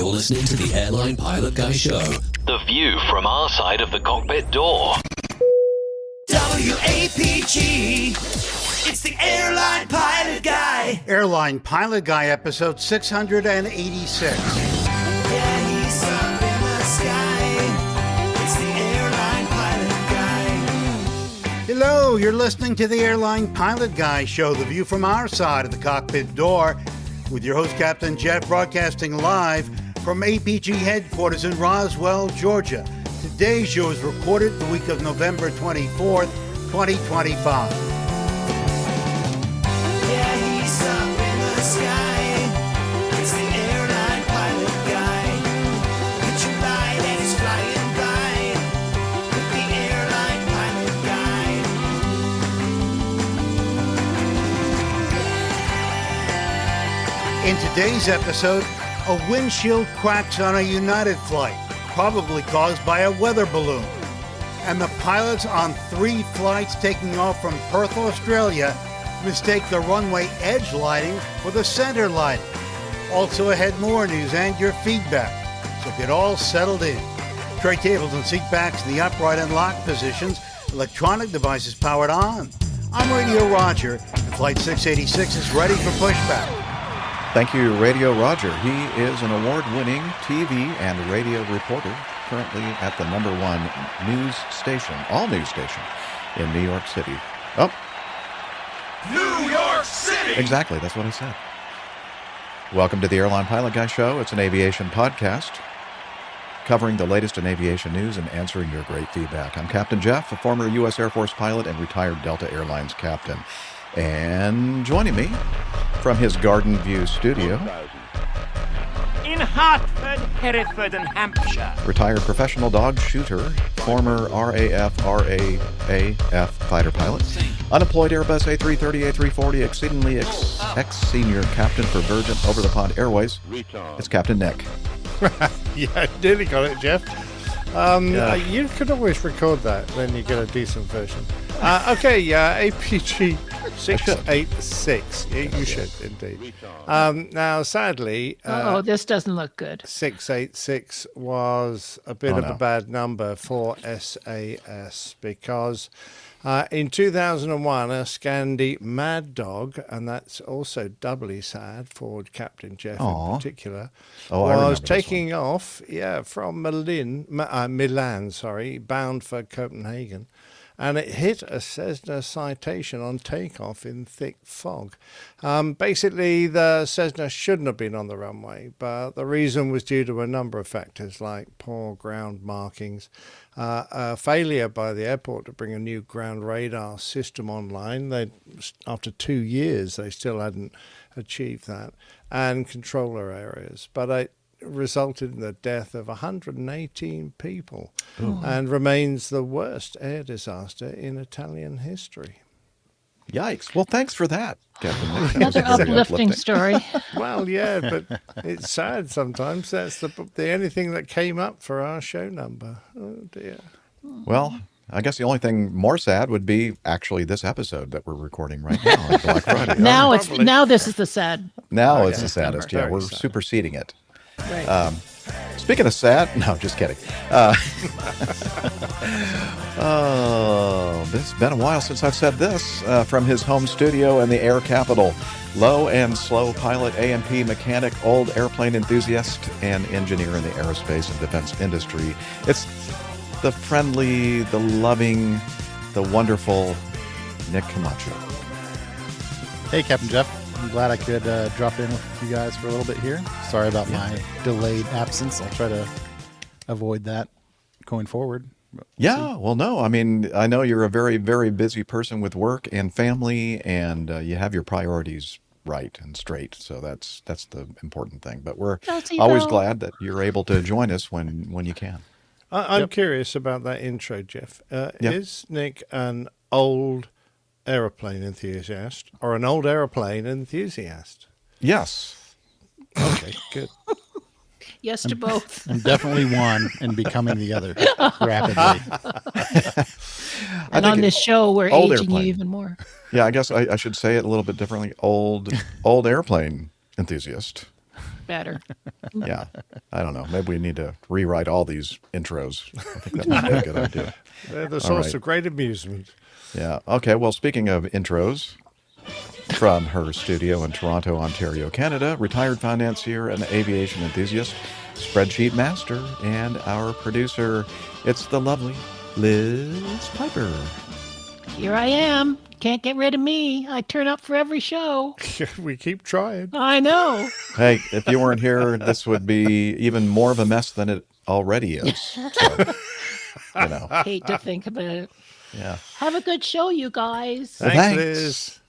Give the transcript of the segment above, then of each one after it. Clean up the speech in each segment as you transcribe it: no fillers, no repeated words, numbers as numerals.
You're listening to the Airline Pilot Guy Show. The view from our side of the cockpit door. WAPG. It's the Airline Pilot Guy. Airline Pilot Guy, episode 686. Yeah, he's up in the sky. It's the Airline Pilot Guy. Hello, you're listening to the Airline Pilot Guy Show, the view from our side of the cockpit door, with your host, Captain Jeff, broadcasting live from APG headquarters in Roswell, Georgia. Today's show is recorded the week of November 24th, 2025. Yeah, he's up in the sky. It's the Airline Pilot Guy. Get your light and he's flying by. With the Airline Pilot Guy. In today's episode, a windshield cracks on a United flight, probably caused by a weather balloon. And the pilots on 3 flights taking off from Perth, Australia, mistake the runway edge lighting for the center lighting. Also ahead, more news and your feedback. So get all settled in. Tray tables and seat backs in the upright and locked positions. Electronic devices powered on. I'm Radio Roger, and Flight 686 is ready for pushback. Thank you, Radio Roger. He is an award-winning TV and radio reporter, currently at the #1 news station, all news station, in New York City. Oh. New York City! Exactly, that's what I said. Welcome to the Airline Pilot Guy Show. It's an aviation podcast covering the latest in aviation news and answering your great feedback. I'm Captain Jeff, a former U.S. Air Force pilot and retired Delta Airlines captain. And joining me from his Garden View studio, in Hartford, Hereford, and Hampshire, retired professional dog shooter, former RAF fighter pilot, unemployed Airbus A330, A340, exceedingly ex-senior captain for Virgin Over-the-Pond Airways. It's Captain Nick. Yeah, nearly got it, Jeff. You could always record that, then you get a decent version. APG 686. You should indeed. Now, sadly, this doesn't look good. 686 was a bit of a bad number for SAS because in 2001, a Scandi Mad Dog, and that's also doubly sad for Captain Jeff in particular, was taking off from Milan, bound for Copenhagen. And it hit a Cessna Citation on takeoff in thick fog. Basically, the Cessna shouldn't have been on the runway, but the reason was due to a number of factors like poor ground markings, a failure by the airport to bring a new ground radar system online. After 2 years, they still hadn't achieved that, and controller errors. But it resulted in the death of 118 people and remains the worst air disaster in Italian history. Yikes. Well, thanks for that, Captain. Another uplifting story. Well, yeah, but it's sad sometimes. That's the only thing that came up for our show number. Oh, dear. Well, I guess the only thing more sad would be actually this episode that we're recording right now on Black Friday. Now this is the sad. Now it's the saddest. Yeah, we're superseding it. Right. Speaking of sad, no, just kidding. It's been a while since I've said this. From his home studio in the air capital, low and slow pilot, A&P mechanic, old airplane enthusiast, and engineer in the aerospace and defense industry. It's the friendly, the loving, the wonderful Nick Camacho. Hey, Captain Jeff. I'm glad I could drop in with you guys for a little bit here. Sorry about my delayed absence. I'll try to avoid that going forward. Yeah, well, no. I mean, I know you're a very, very busy person with work and family, and you have your priorities right and straight. So that's the important thing. But we're always glad that you're able to join us when you can. I'm curious about that intro, Jeff. Is Nick an old aeroplane enthusiast or an old aeroplane enthusiast? Yes. Okay, good. Yes to both. I'm definitely one and becoming the other rapidly. And on this show, we're aging you even more. Yeah, I guess I should say it a little bit differently. Old airplane enthusiast. better. Yeah. I don't know. Maybe we need to rewrite all these intros. I think that might be a good idea. They're the All source right. of great amusement. Yeah. Okay. Well, speaking of intros, from her studio in Toronto, Ontario, Canada, retired financier and aviation enthusiast, spreadsheet master, and our producer, it's the lovely Liz Piper. Here I am. Can't get rid of me. I turn up for every show. We keep trying. I know. Hey, if you weren't here, this would be even more of a mess than it already is. So, you know. Hate to think about it. Yeah. Have a good show, you guys. Thanks, Liz.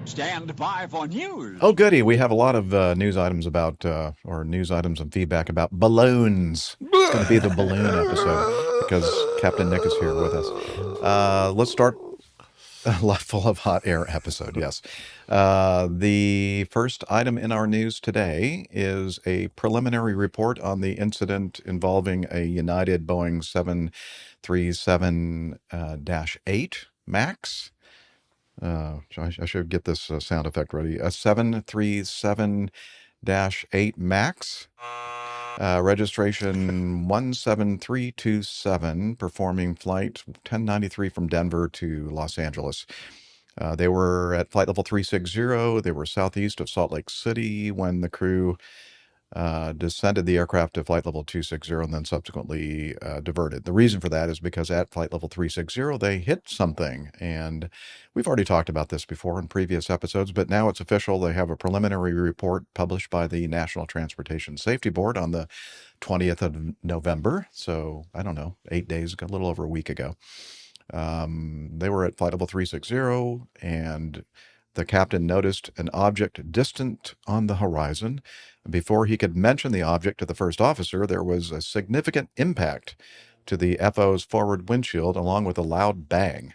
Stand by for news. Oh, goody. We have a lot of news items about, or news items and feedback about balloons. It's going to be the balloon episode because Captain Nick is here with us. Let's start a lot full of hot air episode, yes. The first item in our news today is a preliminary report on the incident involving a United Boeing 737-8 MAX. I should get this sound effect ready. A 737-8 MAX, registration 17327, performing flight 1093 from Denver to Los Angeles. They were at flight level 360. They were southeast of Salt Lake City when the crew descended the aircraft to flight level 260 and then subsequently diverted. The reason for that is because at flight level 360, they hit something. And we've already talked about this before in previous episodes, but now it's official. They have a preliminary report published by the National Transportation Safety Board on the 20th of November. So, I don't know, 8 days ago, a little over a week ago. They were at flight level 360 and the captain noticed an object distant on the horizon. Before he could mention the object to the first officer, there was a significant impact to the FO's forward windshield, along with a loud bang.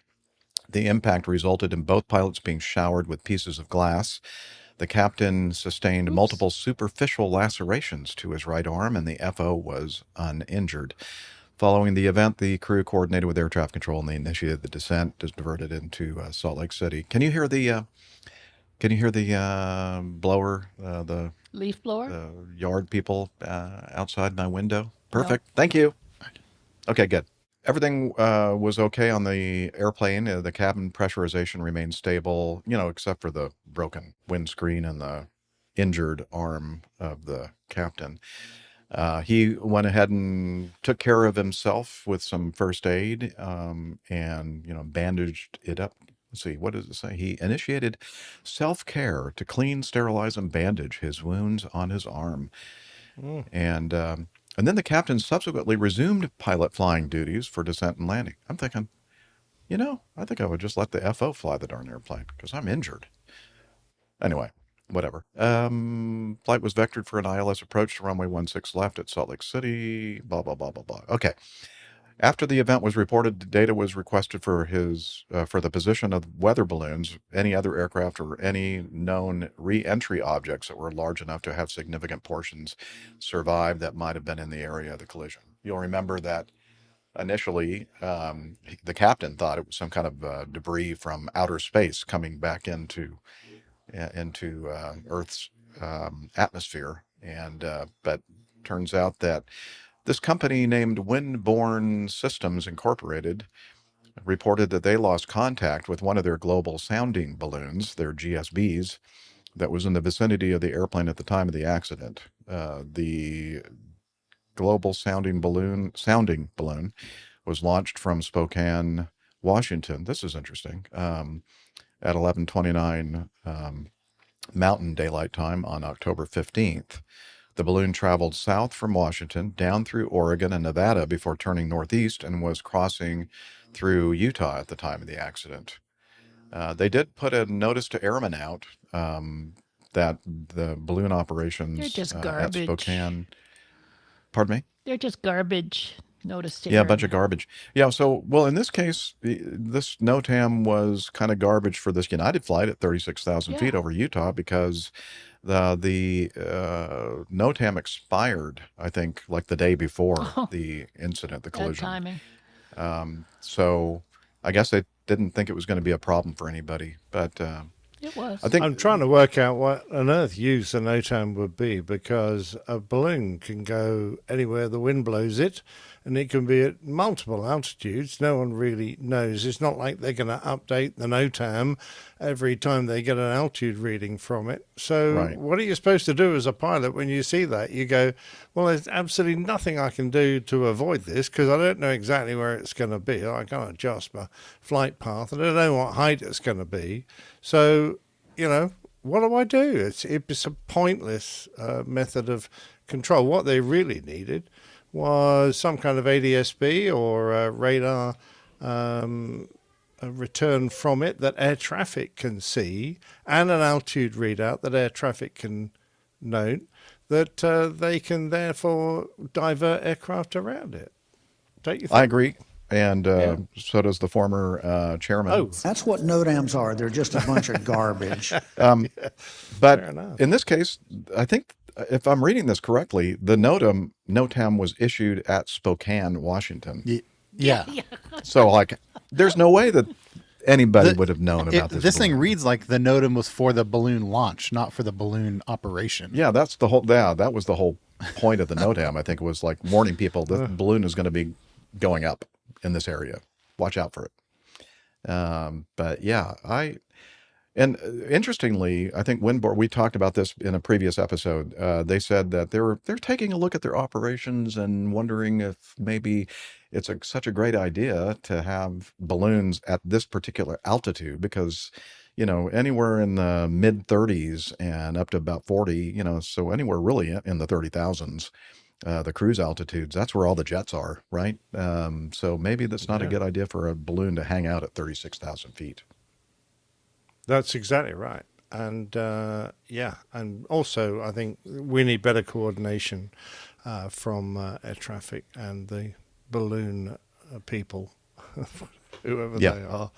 The impact resulted in both pilots being showered with pieces of glass. The captain sustained multiple superficial lacerations to his right arm, and the FO was uninjured. Following the event, the crew coordinated with air traffic control, and they initiated the descent, diverted into Salt Lake City. Can you hear the blower, the leaf blower? The yard people outside my window? Perfect. No. Thank you. Okay, good. Everything was okay on the airplane. The cabin pressurization remained stable, except for the broken windscreen and the injured arm of the captain. He went ahead and took care of himself with some first aid and, bandaged it up. Let's see, what does it say? He initiated self-care to clean, sterilize, and bandage his wounds on his arm. And then the captain subsequently resumed pilot flying duties for descent and landing. I'm thinking, I think I would just let the FO fly the darn airplane because I'm injured. Anyway. Whatever. Flight was vectored for an ILS approach to runway 16 left at Salt Lake City, blah, blah, blah, blah, blah. Okay. After the event was reported, data was requested for the position of weather balloons, any other aircraft, or any known re-entry objects that were large enough to have significant portions survive that might have been in the area of the collision. You'll remember that initially, the captain thought it was some kind of debris from outer space coming back into Earth's atmosphere, but turns out that this company named Windborne Systems Incorporated reported that they lost contact with one of their global sounding balloons, their GSBs, that was in the vicinity of the airplane at the time of the accident. The global sounding balloon was launched from Spokane, Washington. This is interesting. At 11:29 Mountain Daylight Time on October 15th. The balloon traveled south from Washington, down through Oregon and Nevada before turning northeast and was crossing through Utah at the time of the accident. They did put a notice to airmen out that the balloon operations They're just at garbage. Spokane... Pardon me? They're just garbage. Notice to Yeah, a Aaron. bunch of garbage. Yeah, so, well, in this case, this NOTAM was kind of garbage for this United flight at 36,000 feet Yeah. over Utah because the NOTAM expired, I think, like the day before the incident, the Bad collision. timing. So I guess they didn't think it was going to be a problem for anybody. But It was. I think I'm trying to work out what on earth use an OTAM would be, because a balloon can go anywhere the wind blows it, and it can be at multiple altitudes. No one really knows. It's not like they're going to update the NOTAM every time they get an altitude reading from it. So Right. what are you supposed to do as a pilot when you see that? You go, well, there's absolutely nothing I can do to avoid this because I don't know exactly where it's going to be. I can't adjust my flight path. I don't know what height it's going to be. So, what do I do? It's a pointless method of control. What they really needed was some kind of ADS-B or radar a return from it that air traffic can see, and an altitude readout that air traffic can note, that they can therefore divert aircraft around it. Don't you think? I agree. And so does the former chairman. Oh, That's what NOTAMs are. They're just a bunch of garbage. But fair enough. in this case, I think if I'm reading this correctly, the NOTAM was issued at Spokane, Washington. Yeah. So, like, there's no way that anybody would have known about this. This thing balloon. reads like the NOTAM was for the balloon launch, not for the balloon operation. Yeah, that's the whole. Yeah, that was the whole point of the NOTAM. I think it was like warning people that the balloon is going to be going up in this area. Watch out for it. But yeah, and interestingly, I think Windboard, we talked about this in a previous episode. They said that they're taking a look at their operations and wondering if maybe it's such a great idea to have balloons at this particular altitude, because anywhere in the mid 30s and up to about 40, so anywhere really in the 30,000s. The cruise altitudes, that's where all the jets are, right? So maybe that's not a good idea for a balloon to hang out at 36,000 feet. That's exactly right. And and also I think we need better coordination from air traffic and the balloon people, whoever Yeah. they are.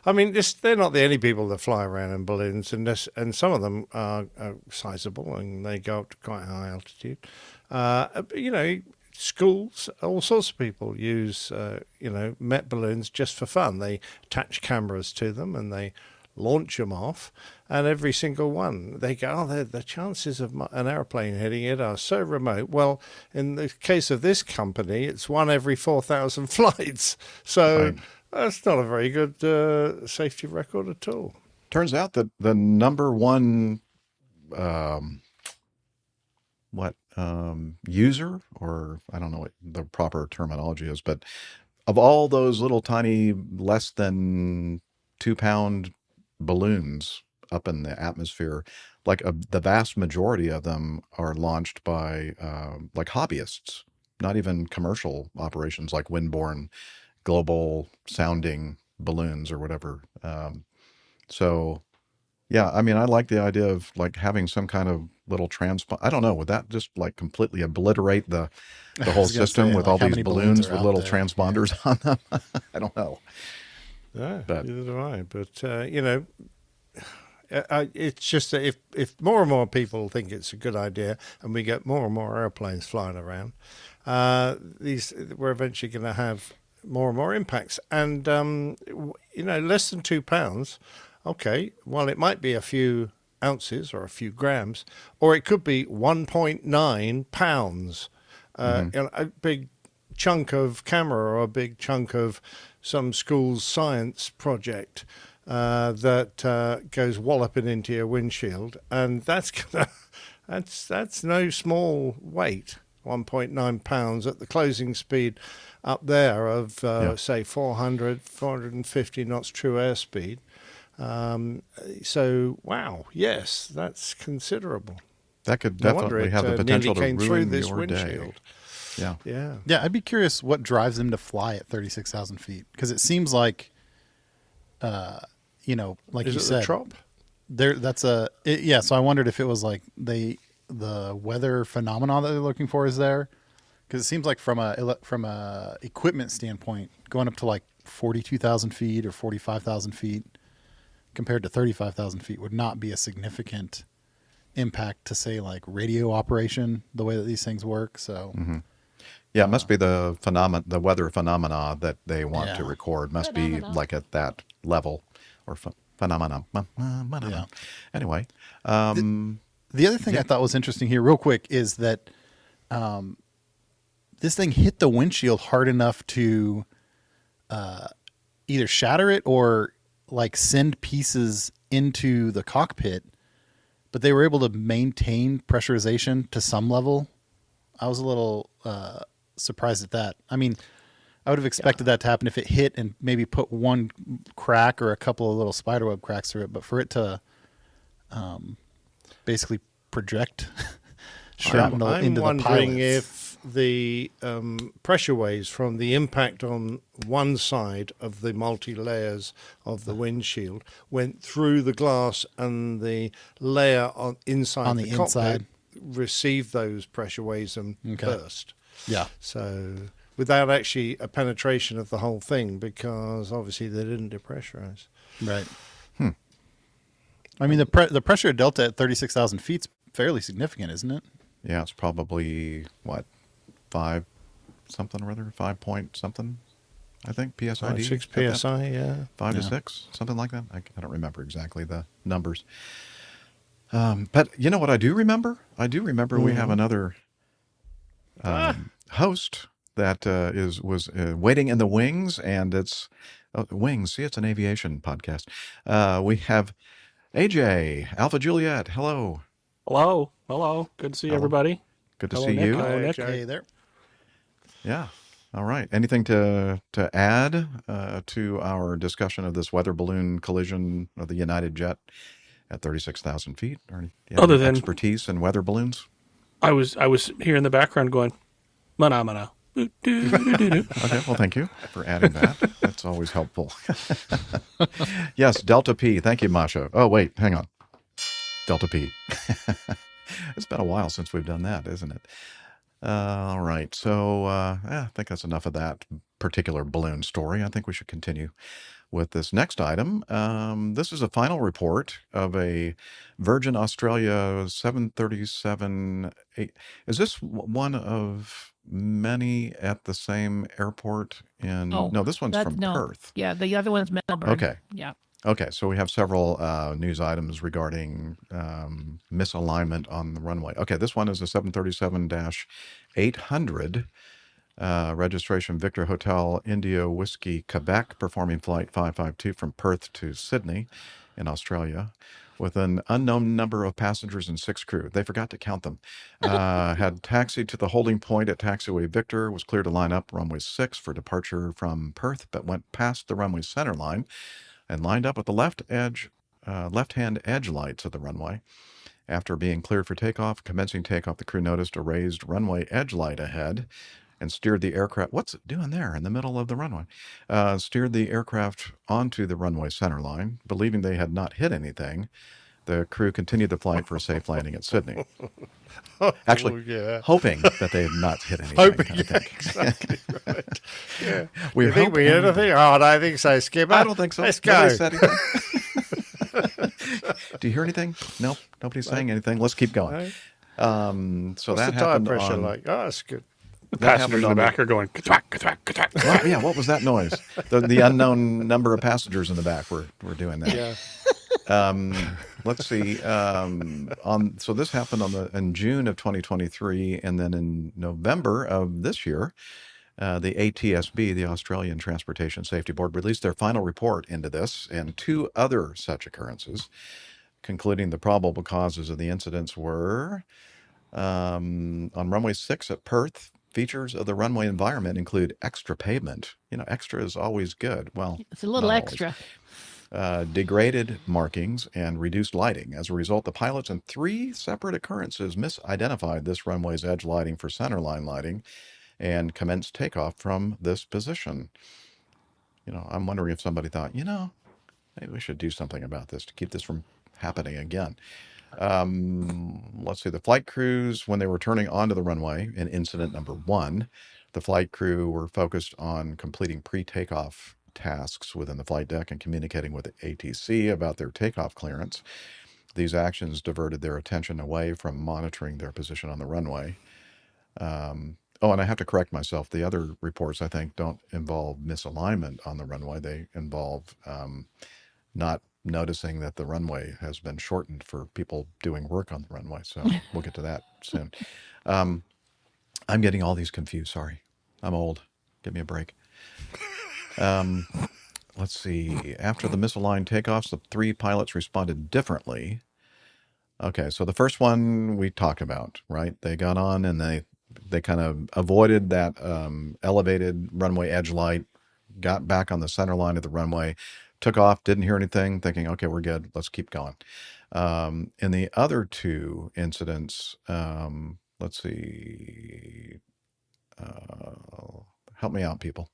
I mean, they're not the only people that fly around in balloons, and some of them are sizable and they go up to quite high altitude. Schools, all sorts of people use, Met balloons just for fun. They attach cameras to them and they launch them off, and every single one, they go, the chances of an airplane hitting it are so remote. Well, in the case of this company, it's one every 4,000 flights. So Right. that's not a very good safety record at all. Turns out that the number one user, or I don't know what the proper terminology is, but of all those little tiny less than 2-pound balloons up in the atmosphere, like the vast majority of them are launched by like hobbyists, not even commercial operations like windborne global sounding balloons or whatever. So yeah, I mean, I like the idea of like having some kind of little I don't know, would that just like completely obliterate the whole was gonna system say, with like, all how these many balloons balloons are with out little there? transponders on them? I don't know. Yeah, But- neither do I. But it's just that if more and more people think it's a good idea, and we get more and more airplanes flying around, we're eventually going to have more and more impacts. And less than 2 pounds. Okay, well, it might be a few ounces or a few grams, or it could be 1.9 pounds. A big chunk of camera or a big chunk of some school's science project that goes walloping into your windshield, and that's no small weight. 1.9 pounds at the closing speed up there of say 450 knots true airspeed. So wow, yes, that's considerable. That could No wonder definitely it, have the potential to nearly came through ruin this your windshield. day. Yeah. Yeah. Yeah, I'd be curious what drives them to fly at 36,000 feet, because it seems like, like Is you it said, the trop? So I wondered if it was like the weather phenomena that they're looking for is there, Because it seems like from a equipment standpoint, going up to like 42,000 feet or 45,000 feet compared to 35,000 feet would not be a significant impact to, say, like radio operation, the way that these things work. So, Yeah, it must be the weather phenomena that they want to record. Must be like at that level or phenomena. Yeah. Anyway, the other thing I thought was interesting here, real quick, is that this thing hit the windshield hard enough to either shatter it or like send pieces into the cockpit, but they were able to maintain pressurization to some level. I was a little surprised at that. I mean, I would have expected that to happen if it hit and maybe put one crack or a couple of little spiderweb cracks through it, but for it to basically project shrapnel into the pilots. I'm wondering if the pressure waves from the impact on one side of the multi-layers of the windshield went through the glass, and the layer inside the cockpit received those pressure waves and burst. Yeah. So without actually a penetration of the whole thing, because obviously they didn't depressurize. Right. I mean, the pressure delta at 36,000 feet is fairly significant, isn't it? yeah, it's probably, what, 5 something or other, 5 point something, I think, PSID. 6 PSI, yeah. 5 to 6, something like that. I don't remember exactly the numbers. But you know what I do remember? I do remember we have another host that was waiting in the wings, and it's wings. See, it's an aviation podcast. We have AJ, Alpha Juliet. Hello. Hello. Good to see everybody. Good to Hello, see Nick. you. Hello, Nick. Hey there. Yeah. All right. Anything to add to our discussion of this weather balloon collision of the United jet at 36,000 feet? Or do you have Other any than expertise in weather balloons? I was here in the background going, mana. Okay. Well, thank you for adding that. That's always helpful. Yes, Delta P. Thank you, Masha. Oh, wait, hang on. Delta P. It's been a while since we've done that, isn't it? All right. So I think that's enough of that particular balloon story. I think we should continue with this next item. This is a final report of a Virgin Australia 737. Is this one of many at the same airport in... no, this one's from Perth. Yeah, the other one's Melbourne. Okay. Yeah. Okay, so we have several news items regarding misalignment on the runway. Okay, this one is a 737-800, registration Victor Hotel India Whiskey Quebec, performing flight 552 from Perth to Sydney in Australia, with an unknown number of passengers and 6 crew. They forgot to count them. Had taxied to the holding point at taxiway Victor, was cleared to line up runway 6 for departure from Perth, but went past the runway center line and lined up with the left-hand edge lights of the runway. After being cleared for takeoff, commencing takeoff, the crew noticed a raised runway edge light ahead and steered the aircraft... What's it doing there in the middle of the runway? Steered the aircraft onto the runway center line. Believing they had not hit anything, the crew continued the flight for a safe landing at Sydney. Actually, hoping that they had not hit anything. Exactly right. Yeah. We think we hit anything? Oh, I don't think so, Skipper. I don't think so. Let's Nobody go. said anything. Do you hear anything? Nope. Nobody's saying anything. Let's keep going. So What's that the tire happened pressure on... like? Oh, that's good. The passengers in the back are going, ka-thwack, ka-thwack, ka-thwack, ka-thwack. Well, yeah, what was that noise? The unknown number of passengers in the back were doing that. Yeah. Let's see. So this happened in June of 2023, and then in November of this year, the ATSB, the Australian Transportation Safety Board, released their final report into this and 2 other such occurrences, concluding the probable causes of the incidents were on runway 6 at Perth. Features of the runway environment include extra pavement. You know, extra is always good. Well, it's a little not extra. Always. Degraded markings and reduced lighting. As a result, the pilots in 3 separate occurrences misidentified this runway's edge lighting for centerline lighting and commenced takeoff from this position. You know, I'm wondering if somebody thought, maybe we should do something about this to keep this from happening again. Let's see, the flight crews, when they were turning onto the runway in incident number 1, the flight crew were focused on completing pre-takeoff tasks within the flight deck and communicating with the ATC about their takeoff clearance. These actions diverted their attention away from monitoring their position on the runway. Oh, and I have to correct myself. The other reports, I think, don't involve misalignment on the runway. They involve not noticing that the runway has been shortened for people doing work on the runway. So we'll get to that soon. I'm getting all these confused. Sorry. I'm old. Give me a break. Let's see. After the misaligned takeoffs, the 3 pilots responded differently. Okay, so the first one we talked about, right? They got on and they kind of avoided that elevated runway edge light, got back on the center line of the runway, took off, didn't hear anything, thinking, okay, we're good, let's keep going. In the other 2 incidents, let's see, help me out, people.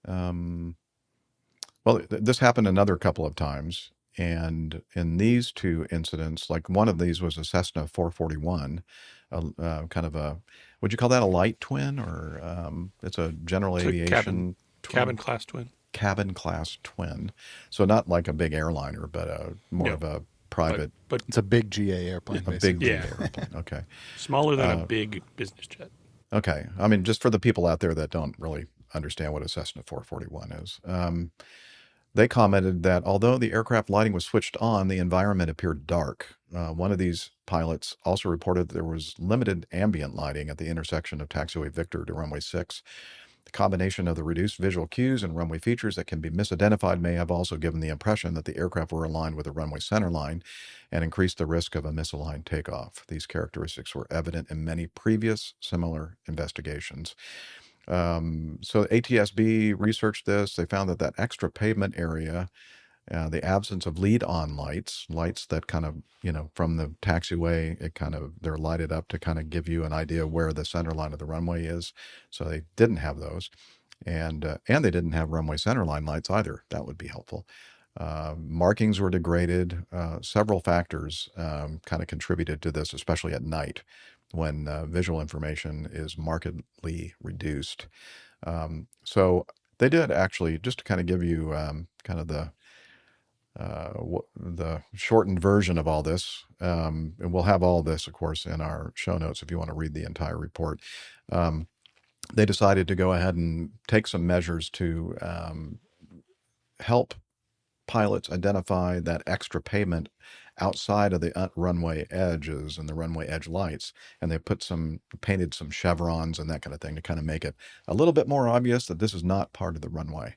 Well, this happened another couple of times. And in these 2 incidents, like one of these was a Cessna 441, kind of a, would you call that a light twin, or it's a general aviation cabin class twin? Cabin class twin. So not like a big airliner, but more of a private. But it's a big GA airplane. A big GA airplane. Okay. Smaller than a big business jet. Okay. I mean, just for the people out there that don't really understand what a Cessna 441 is. They commented that although the aircraft lighting was switched on, the environment appeared dark. One of these pilots also reported there was limited ambient lighting at the intersection of taxiway Victor to runway 6. The combination of the reduced visual cues and runway features that can be misidentified may have also given the impression that the aircraft were aligned with the runway center line and increased the risk of a misaligned takeoff. These characteristics were evident in many previous similar investigations. So ATSB researched this. They found that extra pavement area, the absence of lead-on lights that kind of, from the taxiway, they're lighted up to kind of give you an idea where the center line of the runway is. So they didn't have those. And they didn't have runway center line lights either. That would be helpful. Markings were degraded. Several factors kind of contributed to this, especially at night, when visual information is markedly reduced. So they did actually, just to kind of give you kind of the shortened version of all this, and we'll have all this, of course, in our show notes if you want to read the entire report. They decided to go ahead and take some measures to help pilots identify that extra pavement outside of the runway edges and the runway edge lights, and they painted some chevrons and that kind of thing to kind of make it a little bit more obvious that this is not part of the runway.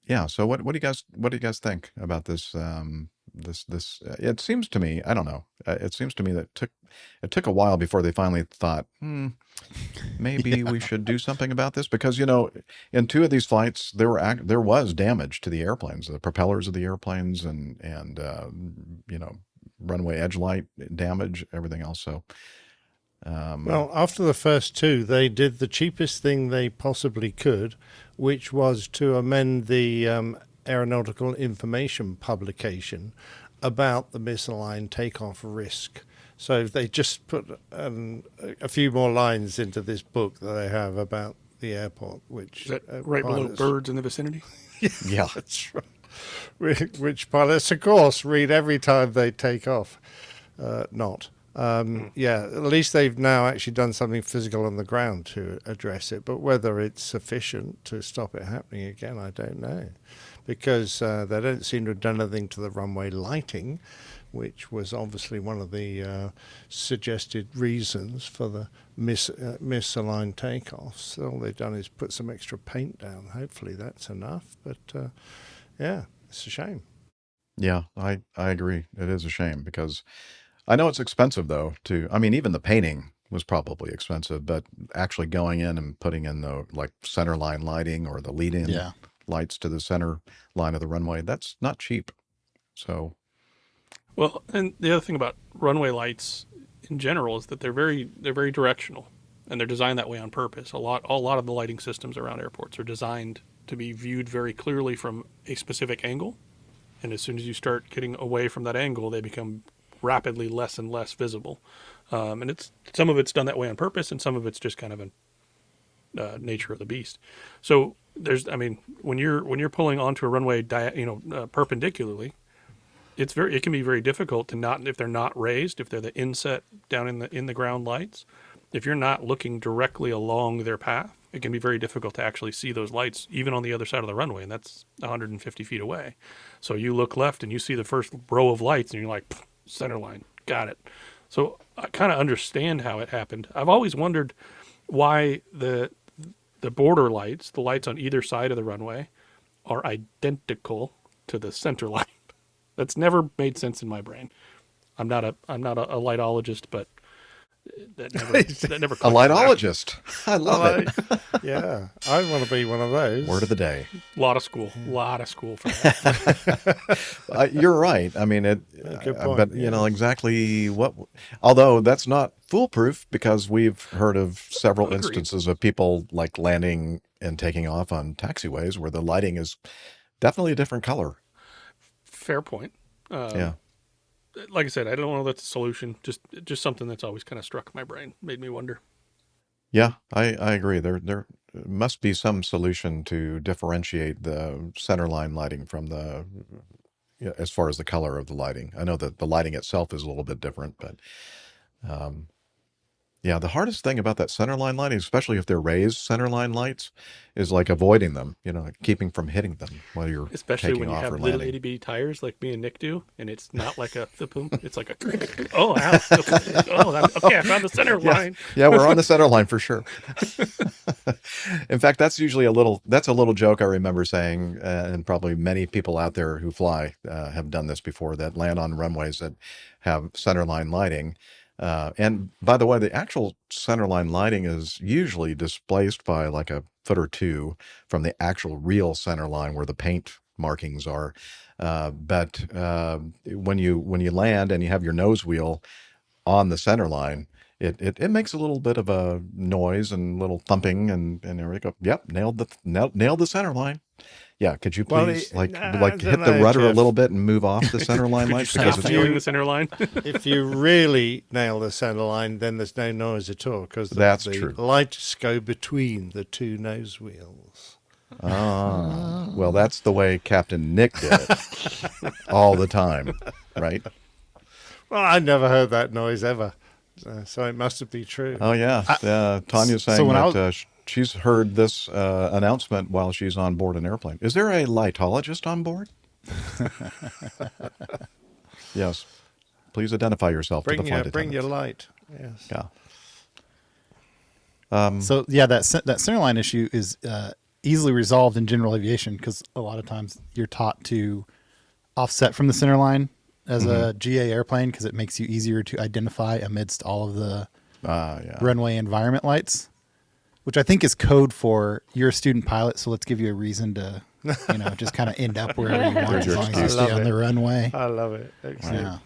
Yeah. So what do you guys think about this? It seems to me, I don't know. It seems to me that it took a while before they finally thought, maybe we should do something about this, because in 2 of these flights there was damage to the airplanes, the propellers of the airplanes, and runway edge light damage, everything else. So, well, after the first 2, they did the cheapest thing they possibly could, which was to amend the aeronautical information publication about the misaligned takeoff risk. So they just put a few more lines into this book that they have about the airport, which is that right below birds in the vicinity? Yeah, that's right. Which pilots, of course, read every time they take off. Not. Yeah, at least they've now actually done something physical on the ground to address it. But whether it's sufficient to stop it happening again, I don't know. Because they don't seem to have done anything to the runway lighting, which was obviously one of the suggested reasons for the misaligned takeoffs. All they've done is put some extra paint down. Hopefully that's enough. But yeah, it's a shame. Yeah, I agree. It is a shame, because I know it's expensive, though, even the painting was probably expensive, but actually going in and putting in the center line lighting or the lead-in lights to the center line of the runway, that's not cheap. So, well, and the other thing about runway lights in general is that they're very directional, and they're designed that way on purpose. A lot of the lighting systems around airports are designed to be viewed very clearly from a specific angle, and as soon as you start getting away from that angle, they become rapidly less and less visible. And some of it's done that way on purpose, and some of it's just kind of a nature of the beast. So when you're pulling onto a runway, perpendicularly, it can be very difficult to not, if they're not raised, if they're the inset down in the ground lights, if you're not looking directly along their path, it can be very difficult to actually see those lights, even on the other side of the runway, and that's 150 feet away. So you look left and you see the first row of lights, and you're like, center line, got it. So I kind of understand how it happened. I've always wondered why the border lights, the lights on either side of the runway, are identical to the center line. That's never made sense in my brain. I'm not a lightologist, but that never a lightologist. I love it. Yeah, I want to be one of those. Word of the day. A lot of school for that. You're right. I mean, good point. But exactly what. Although that's not foolproof, because we've heard of several instances of people like landing and taking off on taxiways where the lighting is definitely a different color. Fair point. Yeah. Like I said, I don't know that's a solution. Just something that's always kind of struck my brain, made me wonder. Yeah, I agree. There must be some solution to differentiate the centerline lighting from as far as the color of the lighting. I know that the lighting itself is a little bit different, but yeah, the hardest thing about that centerline lighting, especially if they're raised centerline lights, is like avoiding them, keeping from hitting them while you're especially taking when you off have or little landing. itty bitty tires like me and Nick do, and it's not like a boom, it's like a oh, ow. Okay, I found the center line. Yeah, we're on the center line for sure. In fact, that's usually a little joke I remember saying, and probably many people out there who fly have done this before, that land on runways that have centerline lighting. And by the way, the actual centerline lighting is usually displaced by like a foot or two from the actual real centerline where the paint markings are. But when you land and you have your nose wheel on the centerline, it makes a little bit of a noise and little thumping, and there we go. Yep, nailed the center line. Yeah, could you please hit the rudder a little bit and move off the center line lights? Stop viewing the center line. If you really nail the center line, then there's no noise at all, because that's the true. lights go between the two nose wheels. Well, that's the way Captain Nick did it all the time, right? Well, I never heard that noise ever, so it must be true. Oh yeah, Tanya's saying that she's heard this announcement while she's on board an airplane. Is there a lightologist on board? Yes. Please identify yourself to the flight attendant. Bring your light. Yes. Yeah. So yeah, that centerline issue is easily resolved in general aviation, because a lot of times you're taught to offset from the centerline as a GA airplane, because it makes you easier to identify amidst all of the runway environment lights, which I think is code for you're a student pilot, so let's give you a reason to, just kind of end up wherever you want, as long as you stay on the runway. I love it. Excellent. Yeah.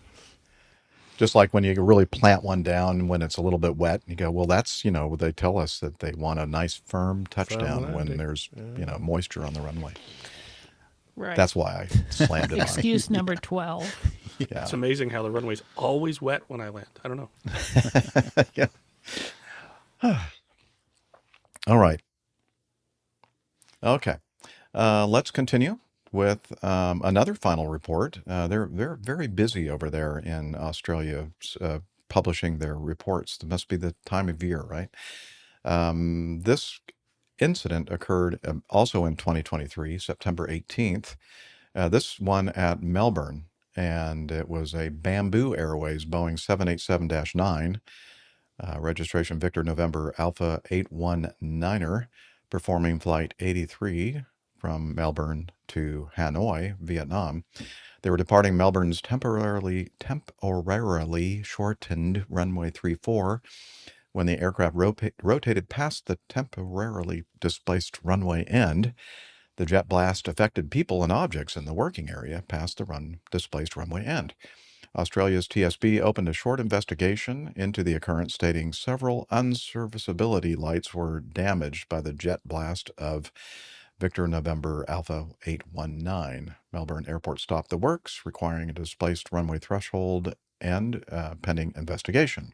Just like when you really plant one down when it's a little bit wet, you go, well, that's, they tell us that they want a nice firm touchdown when there's, moisture on the runway. Right. That's why I slammed it on. Excuse number 12. Yeah. It's amazing how the runway's always wet when I land. I don't know. Yeah. All right. Okay. Let's continue with another final report. They're very busy over there in Australia publishing their reports. It must be the time of year, right? This incident occurred also in 2023, September 18th. This one at Melbourne, and it was a Bamboo Airways Boeing 787-9, registration Victor November Alpha 819er, performing flight 83 from Melbourne to Hanoi, Vietnam. They were departing Melbourne's temporarily shortened runway 34 when the aircraft rotated past the temporarily displaced runway end. The jet blast affected people and objects in the working area past the displaced runway end. Australia's TSB opened a short investigation into the occurrence, stating several unserviceability lights were damaged by the jet blast of Victor November Alpha 819. Melbourne Airport stopped the works, requiring a displaced runway threshold and pending investigation.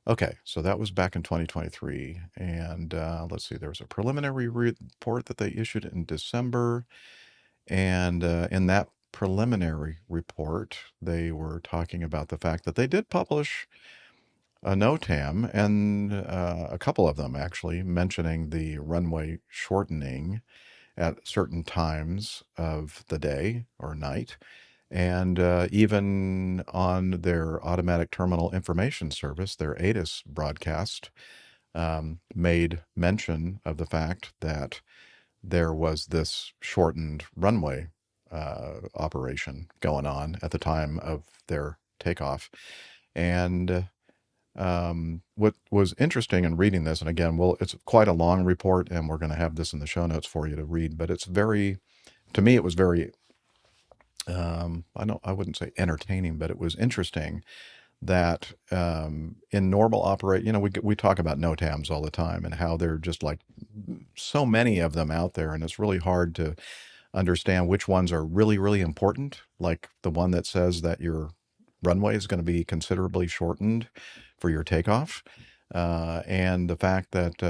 Okay, so that was back in 2023. And let's see, there was a preliminary report that they issued in December. And in that preliminary report, they were talking about the fact that they did publish a NOTAM, and a couple of them actually mentioning the runway shortening at certain times of the day or night. And even on their automatic terminal information service, their ATIS broadcast made mention of the fact that there was this shortened runway operation going on at the time of their takeoff. And what was interesting in reading this, and again, it's quite a long report, and we're going to have this in the show notes for you to read, but it's to me, it was very, I wouldn't say entertaining, but it was interesting that in normal we talk about NOTAMs all the time and how they're just like so many of them out there, and it's really hard to understand which ones are really, really important, like the one that says that your runway is going to be considerably shortened for your takeoff, and the fact that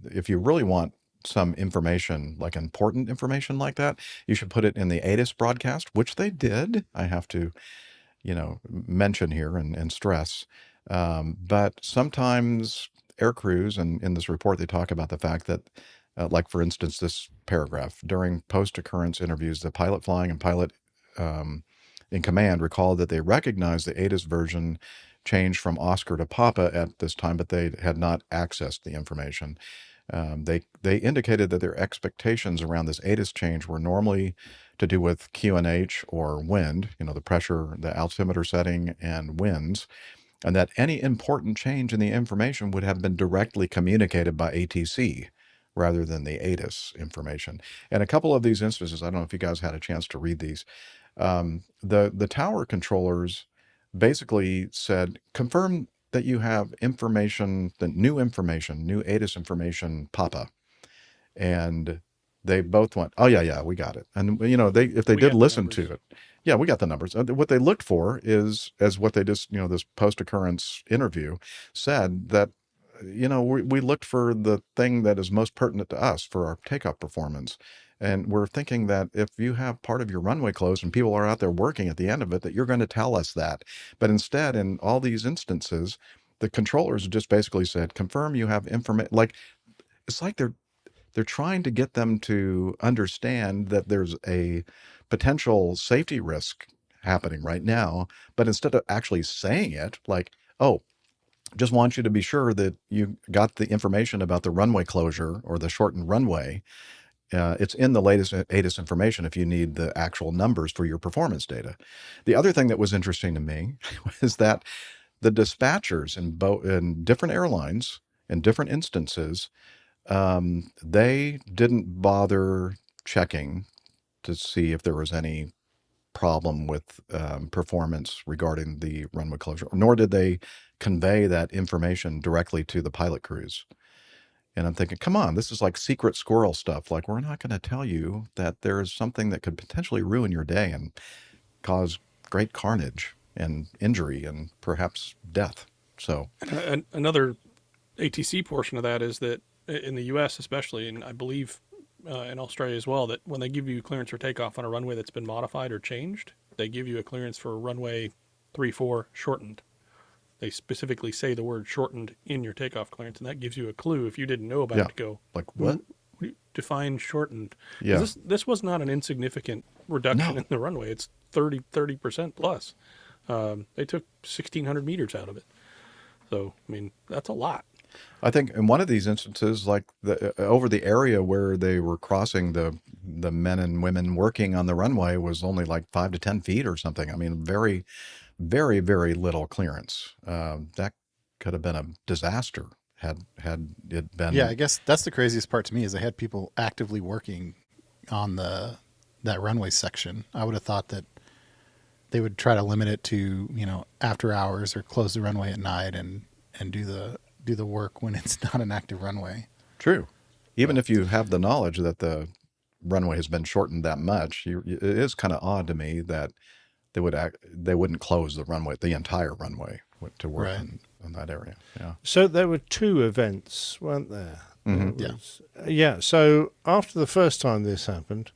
if you really want some information, like important information like that, you should put it in the ATIS broadcast, which they did. I have to mention here and stress, but sometimes air crews, and in this report they talk about the fact that like for instance this paragraph, during post-occurrence interviews, the pilot flying and pilot in command recalled that they recognized the ATIS version changed from Oscar to Papa at this time, but they had not accessed the information. They indicated that their expectations around this ATIS change were normally to do with QNH or wind, the pressure, the altimeter setting, and winds, and that any important change in the information would have been directly communicated by ATC rather than the ATIS information. And a couple of these instances, I don't know if you guys had a chance to read these, the tower controllers basically said, confirm that you have information, new ATIS information, Papa. And they both went, oh yeah, we got it. And if they did listen to it, yeah, we got the numbers. What they looked for is, as what they just, this post-occurrence interview said, that we looked for the thing that is most pertinent to us for our takeoff performance. And we're thinking that if you have part of your runway closed and people are out there working at the end of it, that you're going to tell us that. But instead, in all these instances, the controllers just basically said, confirm you have information. Like, it's like they're trying to get them to understand that there's a potential safety risk happening right now. But instead of actually saying it, like, oh, just want you to be sure that you got the information about the runway closure or the shortened runway. It's in the latest ATIS information if you need the actual numbers for your performance data. The other thing that was interesting to me was that the dispatchers in different airlines, in different instances, they didn't bother checking to see if there was any problem with performance regarding the runway closure, nor did they convey that information directly to the pilot crews. And I'm thinking, come on, this is like secret squirrel stuff. Like, we're not going to tell you that there is something that could potentially ruin your day and cause great carnage and injury and perhaps death. So another ATC portion of that is that in the U.S. especially, and I believe in Australia as well, that when they give you clearance for takeoff on a runway that's been modified or changed, they give you a clearance for runway 34 shortened. They specifically say the word shortened in your takeoff clearance, and that gives you a clue if you didn't know about it to go, like, what? Define shortened. Yeah. This was not an insignificant reduction in the runway. It's 30% plus. They took 1,600 meters out of it. So, I mean, that's a lot. I think in one of these instances, like over the area where they were crossing, the men and women working on the runway was only like 5 to 10 feet or something. I mean, very, very, very little clearance. That could have been a disaster had it been. Yeah, I guess that's the craziest part to me is they had people actively working on that runway section. I would have thought that they would try to limit it to, after hours or close the runway at night and do the work when it's not an active runway. True. Even if you have the knowledge that the runway has been shortened that much, it is kind of odd to me that they wouldn't close the runway, the entire runway, to work Right. in that area. Yeah. So there were 2 events, weren't there? Mhm. There was- yeah. So after the first time this happened,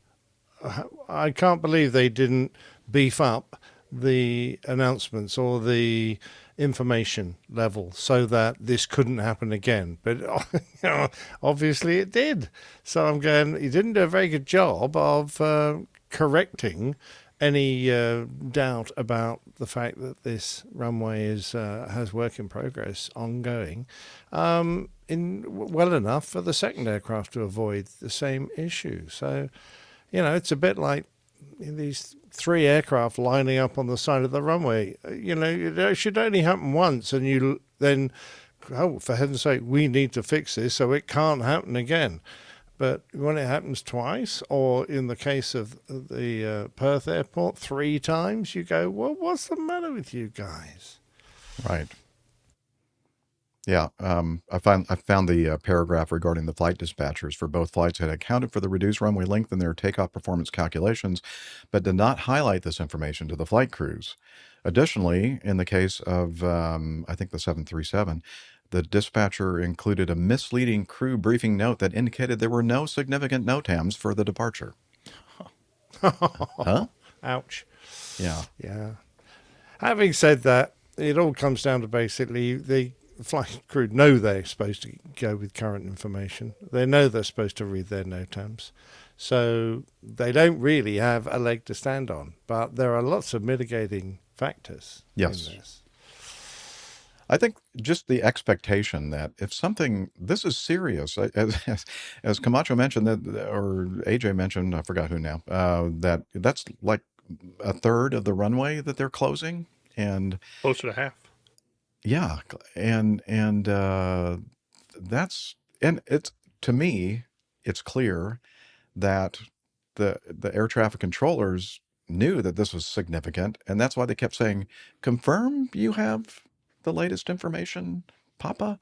I can't believe they didn't beef up the announcements or the information level so that this couldn't happen again. But obviously it did. So I'm going, he didn't do a very good job of correcting any doubt about the fact that this runway has work in progress ongoing well enough for the second aircraft to avoid the same issue. So, it's a bit like these 3 aircraft lining up on the side of the runway. It should only happen once, and you then, oh, for heaven's sake, we need to fix this so it can't happen again. But when it happens twice, or in the case of the Perth airport 3 times, you go, well, what's the matter with you guys? Right. Yeah, I found the paragraph regarding the flight dispatchers for both flights had accounted for the reduced runway length in their takeoff performance calculations, but did not highlight this information to the flight crews. Additionally, in the case of, I think the 737, the dispatcher included a misleading crew briefing note that indicated there were no significant NOTAMs for the departure. Huh? Ouch. Yeah. Yeah. Having said that, it all comes down to basically the flight crew know they're supposed to go with current information. They know they're supposed to read their NOTAMs. So they don't really have a leg to stand on. But there are lots of mitigating factors in this. I think just the expectation that if something, this is serious, as Camacho mentioned, or AJ mentioned, I forgot who now, that's like a third of the runway that they're closing, and closer to half. Yeah, and it's, to me, it's clear that the air traffic controllers knew that this was significant, and that's why they kept saying, "Confirm you have the latest information, Papa."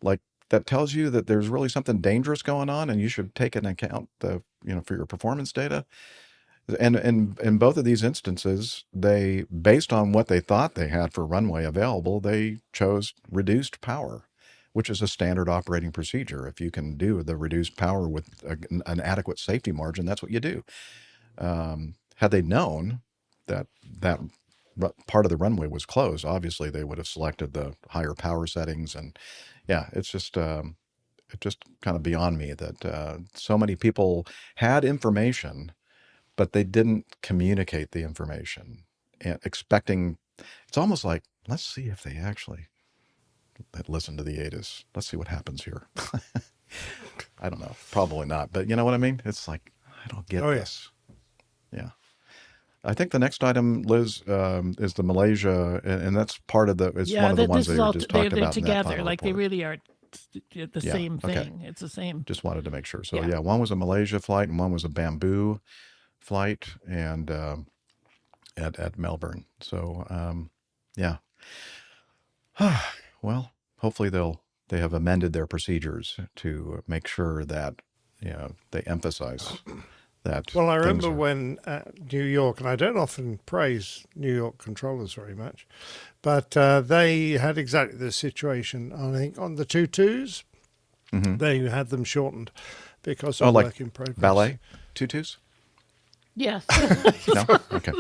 Like, that tells you that there's really something dangerous going on, and you should take into account for your performance data. And in both of these instances, they, based on what they thought they had for runway available, they chose reduced power, which is a standard operating procedure. If you can do the reduced power with an adequate safety margin, that's what you do. Had they known that part of the runway was closed, obviously they would have selected the higher power settings. And yeah, it's just kind of beyond me that so many people had information, but they didn't communicate the information, and expecting, it's almost like, let's see if they actually listen to the ATIS. Let's see what happens here. I don't know. Probably not. But you know what I mean? It's like, I don't get this. Yeah. I think the next item, Liz, is the Malaysia, and that's part of one of the ones they were just talked about. They're in together, that like report. they really are the same thing. Okay. It's the same. Just wanted to make sure. So yeah, one was a Malaysia flight and one was a Bamboo flight, and at Melbourne. So yeah. Well, hopefully they have amended their procedures to make sure that they emphasize that. Well, I remember when at New York, and I don't often praise New York controllers very much, but they had exactly this situation. I think on the 22s, they had them shortened because of work in progress. Ballet 22s? Yes. No? Okay.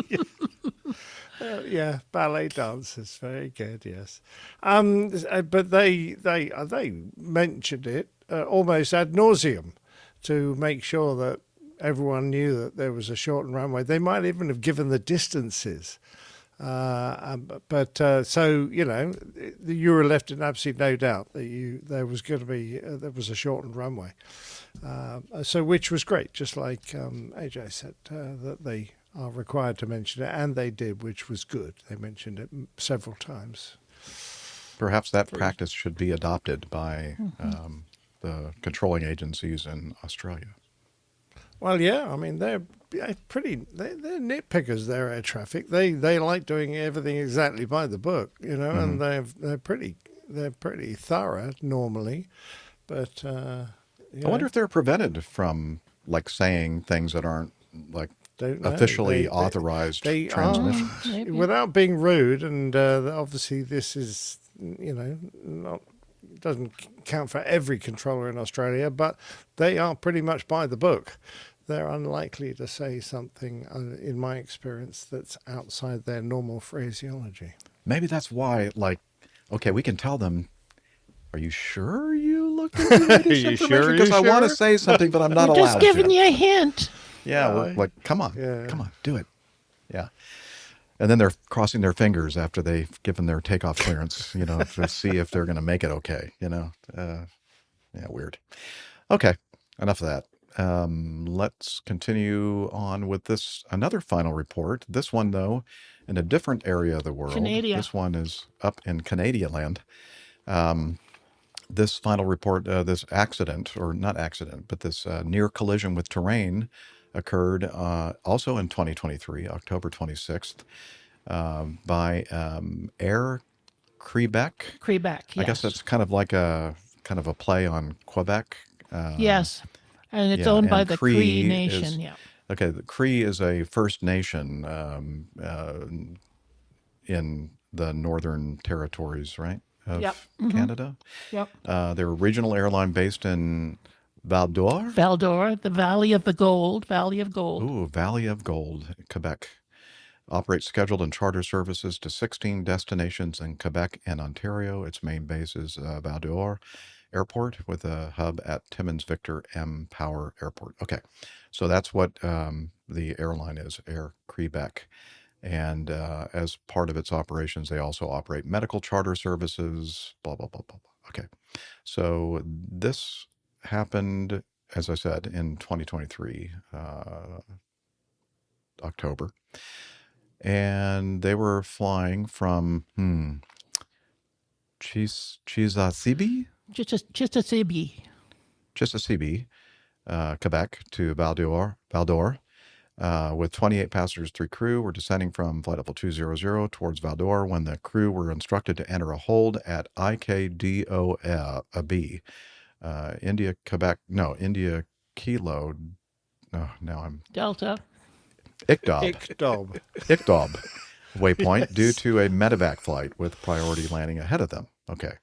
Yeah, ballet dance is very good. Yes, but they mentioned it almost ad nauseum to make sure that everyone knew that there was a shortened runway. They might even have given the distances, but so you were left in absolute no doubt that there was going to be there was a shortened runway. So which was great, just like AJ said, that they are required to mention it, and they did, which was good. They mentioned it several times. Pretty that practice should be adopted by the controlling agencies in Australia. Well, yeah, I mean they're nitpickers. Their air traffic. They like doing everything exactly by the book, and they're pretty thorough normally, but. I wonder if they're prevented from saying things that aren't Don't know. officially authorized transmissions. Maybe. Without being rude, and obviously this is, not doesn't count for every controller in Australia, but they are pretty much by the book. They're unlikely to say something, in my experience, that's outside their normal phraseology. Maybe that's why, okay, we can tell them, are you sure you looked at the latest information? Because I want to say something, but I'm not We're allowed just giving to. you a hint. Yeah, we're come on, do it. Yeah. And then they're crossing their fingers after they've given their takeoff clearance, to see if they're going to make it okay, weird. Okay, enough of that. Let's continue on with another final report. This one, though, in a different area of the world. Canada. This one is up in Canadian land. This final report, this accident, or not accident, but this near collision with terrain occurred also in 2023, October 26th, by Air Creebec. Creebec, yes. I guess that's kind of like a play on Quebec. Yes, and it's owned by the Cree Nation. Okay, the Cree is a First Nation in the Northern Territories, right, of Canada? Yep. They're a regional airline based in Val-d'Or? Val-d'Or, the Valley of Gold. Ooh, Valley of Gold, Quebec. Operates scheduled and charter services to 16 destinations in Quebec and Ontario. Its main base is Val-d'Or Airport with a hub at Timmins Victor M. Power Airport. Okay, so that's what the airline is, Air Creebec. And as part of its operations, they also operate medical charter services, blah, blah, blah, blah, blah. Okay, so this happened, as I said, in 2023, October. And they were flying from Chisasibi, Quebec to Val-d'Or, with 28 passengers, 3 crew, were descending from flight level 200 towards Val-d'Or when the crew were instructed to enter a hold at IKDOB, India Kilo. Oh, now I'm Delta. IKDOB waypoint due to a medevac flight with priority landing ahead of them. Okay.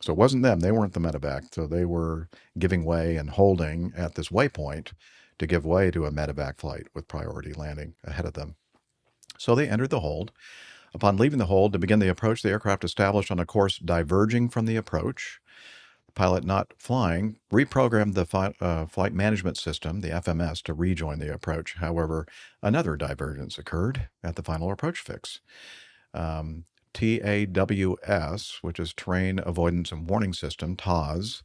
So it wasn't them. They weren't the medevac. So they were giving way and holding at this waypoint to give way to a medevac flight with priority landing ahead of them. So they entered the hold. Upon leaving the hold to begin the approach, the aircraft established on a course diverging from the approach. The pilot not flying reprogrammed the flight management system, the FMS, to rejoin the approach. However, another divergence occurred at the final approach fix. TAWS, which is Terrain Avoidance and Warning System, TAWS,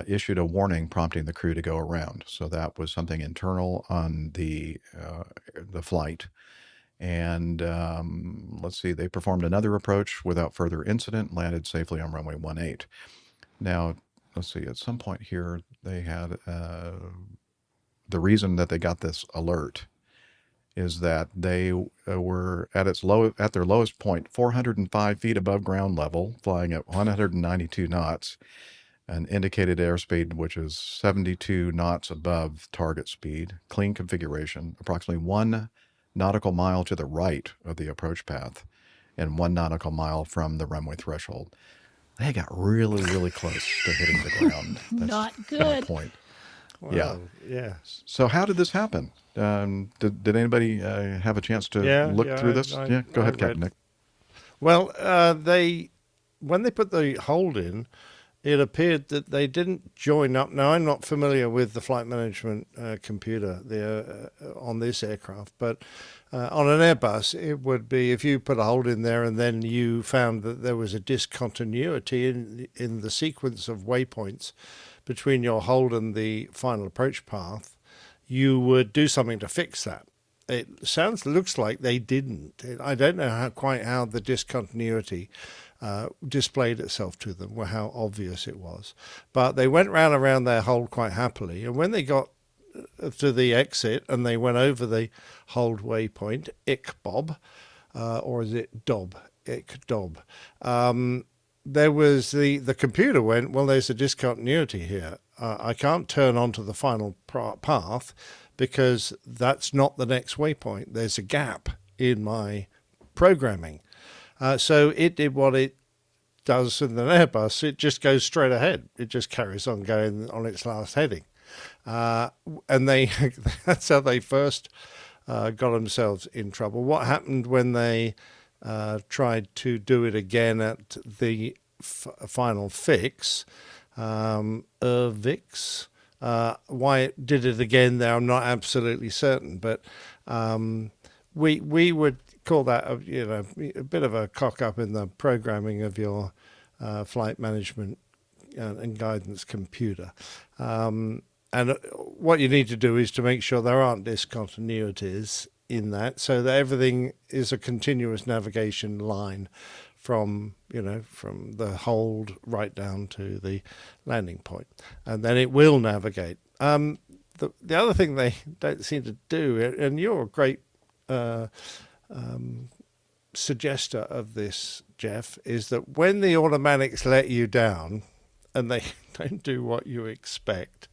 issued a warning prompting the crew to go around. So that was something internal on the flight. And let's see, they performed another approach without further incident, landed safely on runway 18. Now, let's see, at some point here, they had the reason that they got this alert is that they were at their lowest point, 405 feet above ground level, flying at 192 knots, an indicated airspeed which is 72 knots above target speed, clean configuration, approximately 1 nautical mile to the right of the approach path, and 1 nautical mile from the runway threshold. They got really, really close to hitting the ground. That's Not good. the point. Wow. Yeah. So how did this happen? Did anybody have a chance to look through this? Go ahead, Captain Nick. Well, when they put the hold in, it appeared that they didn't join up. Now, I'm not familiar with the flight management computer there on this aircraft, but on an Airbus, it would be if you put a hold in there and then you found that there was a discontinuity in the sequence of waypoints between your hold and the final approach path, you would do something to fix that. It looks like they didn't. I don't know quite how the discontinuity displayed itself to them, or how obvious it was. But they went around their hold quite happily, and when they got to the exit and they went over the hold waypoint, IKBOB, or is it DOB? IKDOB. There was the computer went, well, there's a discontinuity here. I can't turn onto the final path because that's not the next waypoint. There's a gap in my programming. So it did what it does in an Airbus. It just goes straight ahead. It just carries on going on its last heading. And that's how they first got themselves in trouble. What happened when they tried to do it again at the final fix, VIX? Why it did it again there, I'm not absolutely certain, but we would call that a bit of a cock up in the programming of your flight management and guidance computer. And what you need to do is to make sure there aren't discontinuities in that, so that everything is a continuous navigation line from the hold right down to the landing point, and then it will navigate. The other thing they don't seem to do, and you're a great suggester of this, Jeff, is that when the automatics let you down and they don't do what you expect,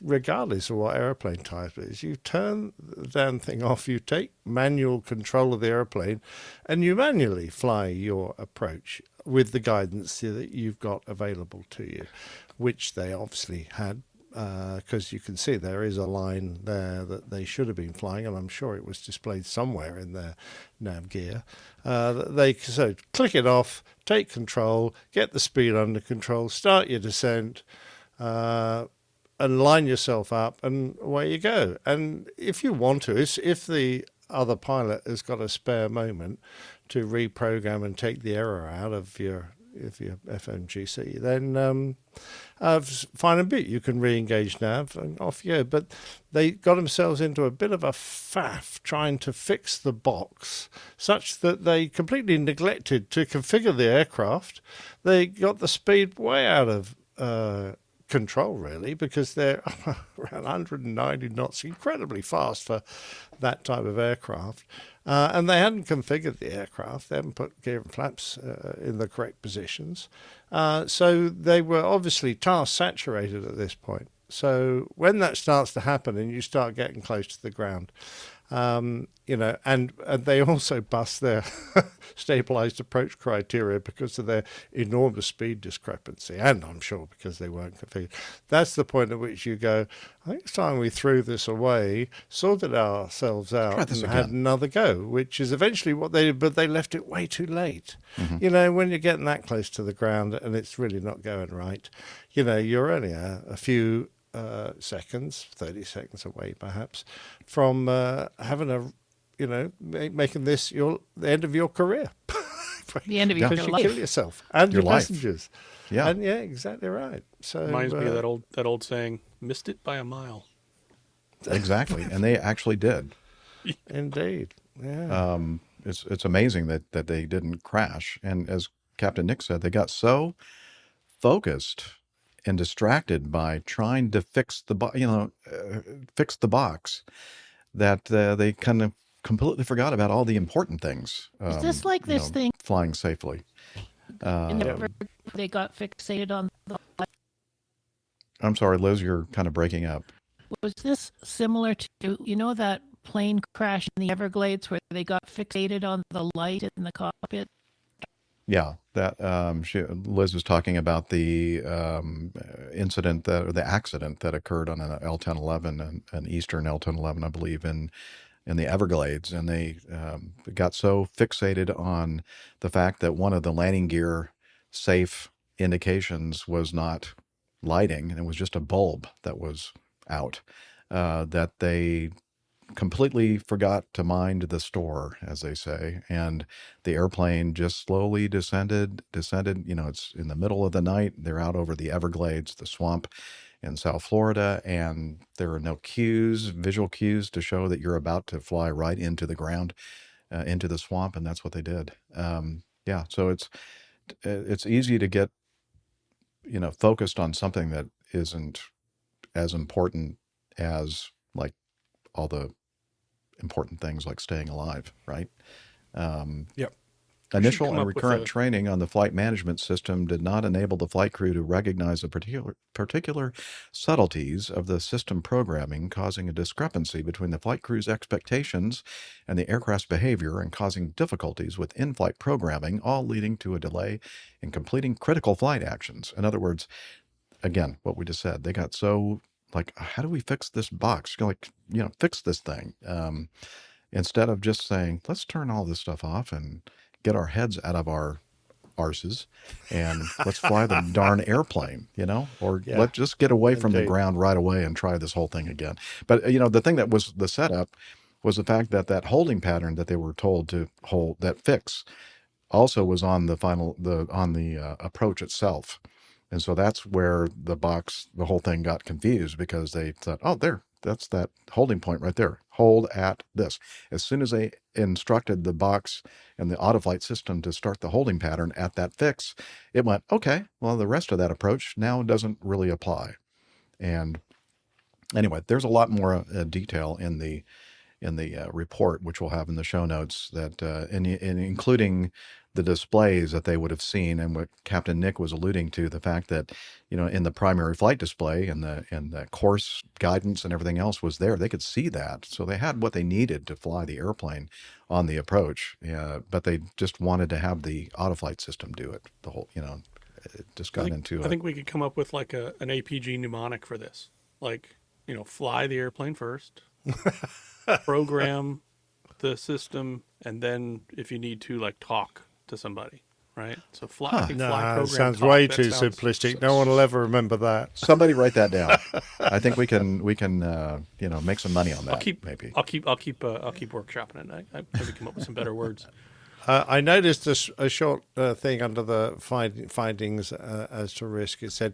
regardless of what airplane type it is, you turn the damn thing off, you take manual control of the airplane, and you manually fly your approach with the guidance that you've got available to you, which they obviously had, because you can see there is a line there that they should have been flying, and I'm sure it was displayed somewhere in their nav gear. So click it off, take control, get the speed under control, start your descent, and line yourself up, and away you go. And if you want to, if the other pilot has got a spare moment to reprogram and take the error out of your FMGC, then fine and bit, you can re-engage nav and off you go. But they got themselves into a bit of a faff trying to fix the box, such that they completely neglected to configure the aircraft. They got the speed way out of control, really, because they're around 190 knots, incredibly fast for that type of aircraft. And they hadn't configured the aircraft. They hadn't put gear and flaps in the correct positions. So they were obviously task saturated at this point. So when that starts to happen and you start getting close to the ground, and they also bust their stabilized approach criteria because of their enormous speed discrepancy, and I'm sure because they weren't configured. That's the point at which you go, I think it's time we threw this away, sorted ourselves out, and had another go, which is eventually what they did, but they left it way too late. Mm-hmm. When you're getting that close to the ground and it's really not going right, you're only a few seconds, 30 seconds away perhaps, from having making this the end of your career. The end of your because life. You kill yourself and your life. Passengers. Yeah. And exactly right. So reminds me of that old saying, missed it by a mile. Exactly. And they actually did. Indeed. Yeah. It's amazing that they didn't crash. And as Captain Nick said, they got so focused and distracted by trying to fix the box that they kind of completely forgot about all the important things. Is this like this thing? Flying safely. They got fixated on the. I'm sorry, Liz, you're kind of breaking up. Was this similar to that plane crash in the Everglades where they got fixated on the light in the cockpit? Yeah, that Liz was talking about the incident the accident that occurred on an L-1011, an Eastern L-1011, I believe, in the Everglades, and they got so fixated on the fact that one of the landing gear safe indications was not lighting, and it was just a bulb that was out, that they completely forgot to mind the store, as they say, and the airplane just slowly descended. It's in the middle of the night. They're out over the Everglades, the swamp in South Florida, and there are no visual cues to show that you're about to fly right into the ground, into the swamp, and that's what they did. So it's easy to get focused on something that isn't as important as like all the important things like staying alive, right? Yep. Initial come and up with recurrent a- training on the flight management system did not enable the flight crew to recognize the particular subtleties of the system programming, causing a discrepancy between the flight crew's expectations and the aircraft's behavior and causing difficulties with in-flight programming, all leading to a delay in completing critical flight actions. In other words, again, what we just said, they got so like, how do we fix this box? Like, fix this thing. Instead of just saying, let's turn all this stuff off and get our heads out of our arses and let's fly the darn airplane, or let's just get away from the ground right away and try this whole thing again. But, the thing that was the setup was the fact that that holding pattern that they were told to hold, that fix, also was on the approach itself. And so that's where the whole thing got confused, because they thought, oh, that's that holding point right there. Hold at this. As soon as they instructed the box and the autoflight system to start the holding pattern at that fix, it went, okay, well, the rest of that approach now doesn't really apply. And anyway, there's a lot more detail in the report, which we'll have in the show notes, that including the displays that they would have seen, and what Captain Nick was alluding to, the fact that, in the primary flight display and the course guidance and everything else was there. They could see that. So they had what they needed to fly the airplane on the approach. But they just wanted to have the autoflight system do it. The whole, it just got into I think we could come up with like an APG mnemonic for this. Like, fly the airplane first, program the system, and then if you need to, like, talk to somebody, right? So fly, I think fly, program, sounds talk, way that too sounds- simplistic. No one will ever remember that. Somebody write that down. I think we can make some money on that. I'll keep workshopping it. I maybe come up with some better words. I noticed a short thing under the findings as to risk. It said,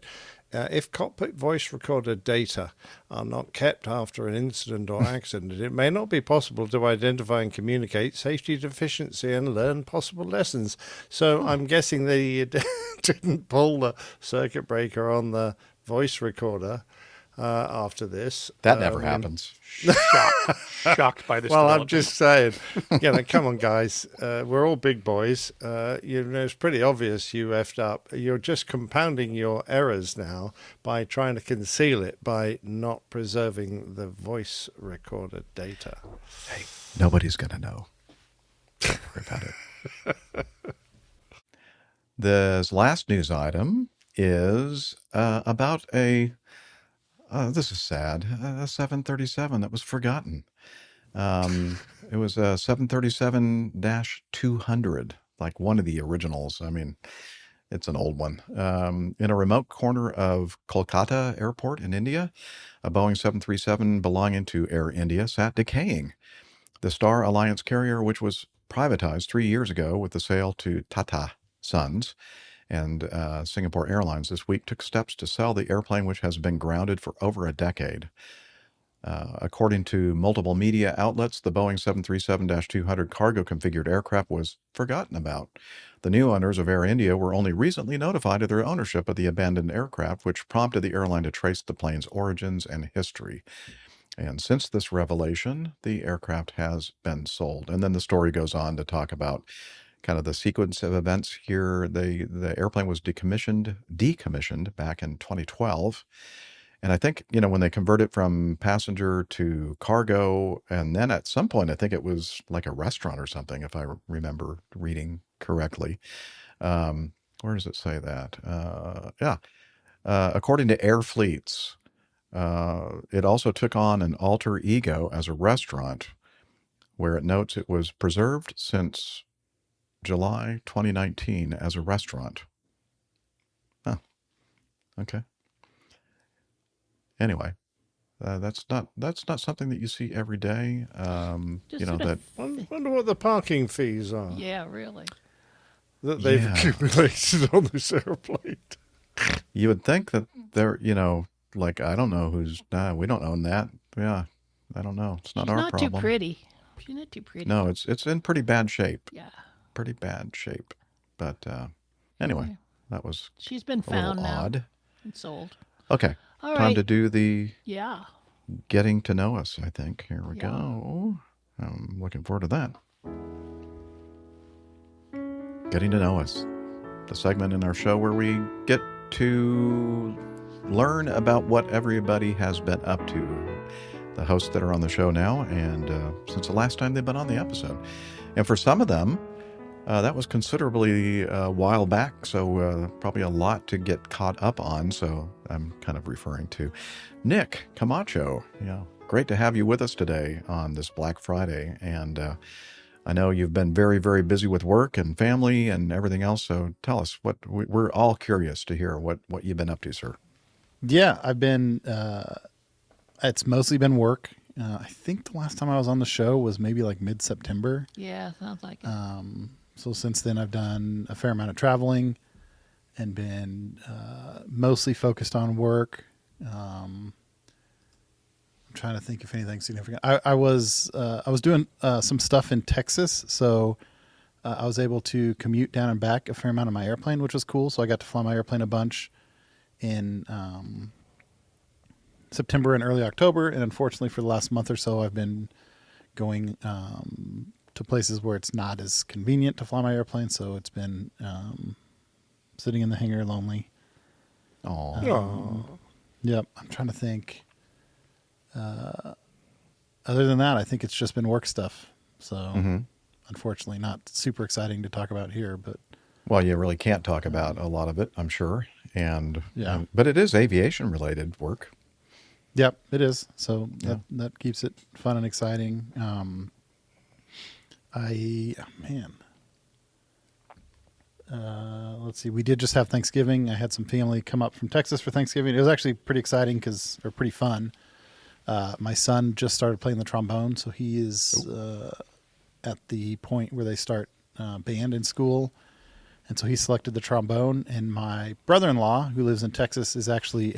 if cockpit voice recorder data are not kept after an incident or accident, it may not be possible to identify and communicate safety deficiency and learn possible lessons. So I'm guessing they didn't pull the circuit breaker on the voice recorder after this. That never happens. Shocked by this. Well, I'm just saying, come on, guys. We're all big boys. It's pretty obvious you effed up. You're just compounding your errors now by trying to conceal it by not preserving the voice recorder data. Hey, nobody's going to know. Don't worry about it. This last news item is about this is sad, a 737 that was forgotten. It was a 737-200, like one of the originals. I mean, it's an old one. In a remote corner of Kolkata Airport in India, a Boeing 737 belonging to Air India sat decaying. The Star Alliance carrier, which was privatized 3 years ago with the sale to Tata Sons and Singapore Airlines, this week took steps to sell the airplane, which has been grounded for over a decade. According to multiple media outlets, the Boeing 737-200 cargo-configured aircraft was forgotten about. The new owners of Air India were only recently notified of their ownership of the abandoned aircraft, which prompted the airline to trace the plane's origins and history. And since this revelation, the aircraft has been sold. And then the story goes on to talk about kind of the sequence of events here. The airplane was decommissioned back in 2012. And I think, when they converted from passenger to cargo, and then at some point, I think it was like a restaurant or something, if I remember reading correctly. Where does it say that? According to Air Fleets, it also took on an alter ego as a restaurant, where it notes it was preserved since July 2019 as a restaurant. Oh, okay. Anyway, that's not something that you see every day. That. Wonder what the parking fees are. Yeah, really. That they've accumulated on this airplane. You would think that they're, like, I don't know who's. We don't own that. Yeah, I don't know. It's not our problem. She's not too pretty. She's not too pretty. No, it's in pretty bad shape. Yeah. Pretty bad shape. But anyway, that was. She's been found now odd. and sold. Okay. All Time right. to do the getting to know us, I think. Here we go. I'm looking forward to that. Getting to Know Us, the segment in our show where we get to learn about what everybody has been up to. The hosts that are on the show now, and since the last time they've been on the episode. And for some of them, that was considerably a while back, so probably a lot to get caught up on. So I'm kind of referring to Nick Camacho. Yeah, great to have you with us today on this Black Friday. And I know you've been very, very busy with work and family and everything else. So tell us, we're all curious to hear what you've been up to, sir. Yeah, I've been, it's mostly been work. I think the last time I was on the show was maybe like mid-September. Yeah, sounds like it. So since then, I've done a fair amount of traveling and been mostly focused on work. I'm trying to think if anything significant. I was doing some stuff in Texas, so I was able to commute down and back a fair amount on my airplane, which was cool. So I got to fly my airplane a bunch in September and early October, and unfortunately for the last month or so, I've been going to places where it's not as convenient to fly my airplane, so it's been sitting in the hangar lonely. Yep, I'm trying to think. Other than that, I think it's just been work stuff. So, unfortunately, not super exciting to talk about here, but well, you really can't talk about a lot of it, I'm sure. And yeah, but it is aviation related work. Yep, it is. So Yeah. that keeps it fun and exciting. Let's see. We did just have Thanksgiving. I had some family come up from Texas for Thanksgiving. It was actually pretty exciting or pretty fun. My son just started playing the trombone, so he is at the point where they start band in school. And so he selected the trombone. And my brother-in-law, who lives in Texas, is actually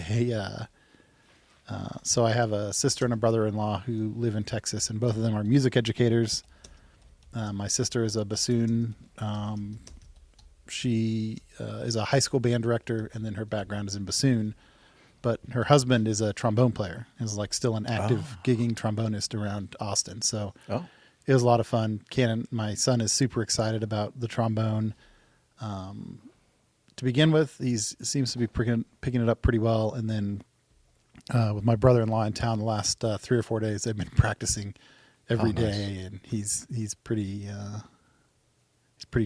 so I have a sister and a brother-in-law who live in Texas, and both of them are music educators. My sister is a bassoon. She is a high school band director, and then her background is in bassoon. But her husband is a trombone player, and is like still an active gigging trombonist around Austin. So it was a lot of fun. My son is super excited about the trombone. To begin with, he seems to be picking it up pretty well, and then with my brother-in-law in town the last 3 or 4 days, they've been practicing every day, and he's pretty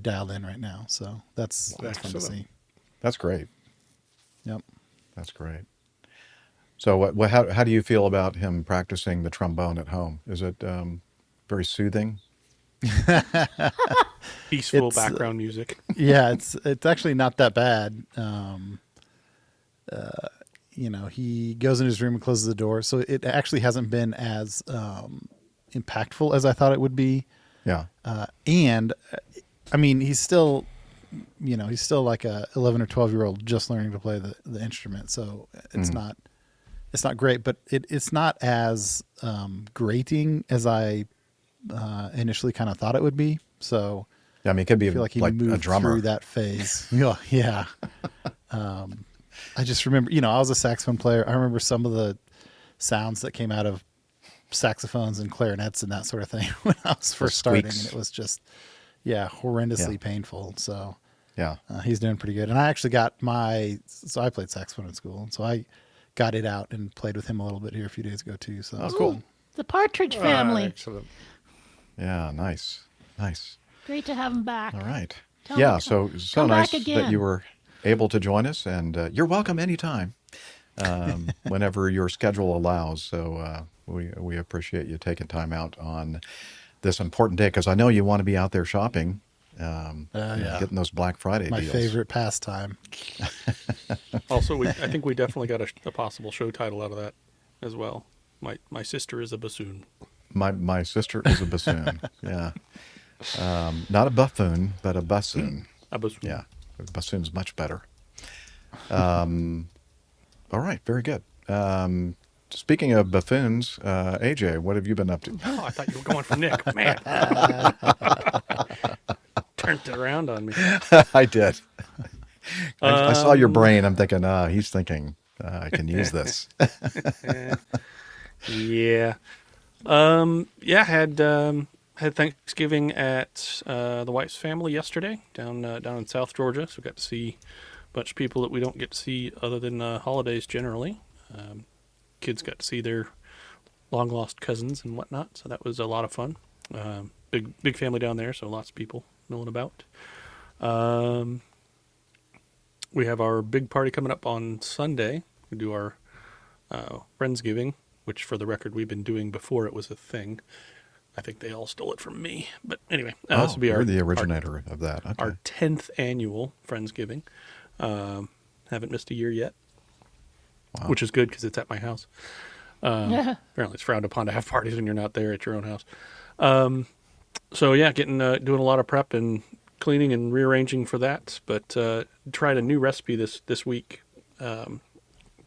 dialed in right now. So that's fun to see. That's great. Yep, that's great. So how do you feel about him practicing the trombone at home? Is it very soothing? Peaceful background music. Yeah, it's actually not that bad. He goes in his room and closes the door, so it actually hasn't been as impactful as I thought it would be. Yeah. And I mean, he's still like a 11 or 12-year-old just learning to play the instrument, so it's not great, but it's not as grating as I initially kind of thought it would be. So yeah, I mean, it could be I feel like he like moved a drummer through that phase. Yeah. I just remember, I was a saxophone player. I remember some of the sounds that came out of saxophones and clarinets and that sort of thing when I was first starting, and it was just, horrendously painful. So yeah, he's doing pretty good. And I actually got so I played saxophone in school, and so I got it out and played with him a little bit here a few days ago too. So that's cool. The Partridge Family. Excellent. Yeah, nice. Great to have him back. All right. So nice back again. that you were able to join us, and you're welcome anytime, whenever your schedule allows. So we appreciate you taking time out on this important day, because I know you want to be out there shopping, getting those Black Friday my deals. favorite pastime. Also, I think we definitely got a possible show title out of that as well. My sister is a bassoon. My sister is a bassoon. Yeah, not a buffoon, but a bassoon. A bassoon. Yeah, a bassoon's much better. All right, very good. Speaking of buffoons, AJ, what have you been up to? Oh, I thought you were going for Nick. Man. Turned it around on me. I did. I saw your brain. I'm thinking, he's thinking, I can use this. Yeah. I had had Thanksgiving at the wife's family yesterday down in South Georgia. So we got to see a bunch of people that we don't get to see other than holidays generally. Kids got to see their long lost cousins and whatnot. So that was a lot of fun. Big family down there, so lots of people milling about. We have our big party coming up on Sunday. We do our Friendsgiving, which for the record we've been doing before it was a thing. I think they all stole it from me. But anyway, this will be you're the originator of that. Okay. Our 10th annual Friendsgiving. Haven't missed a year yet, which is good because it's at my house. Apparently it's frowned upon to have parties when you're not there at your own house. So yeah, doing a lot of prep and cleaning and rearranging for that. But tried a new recipe this week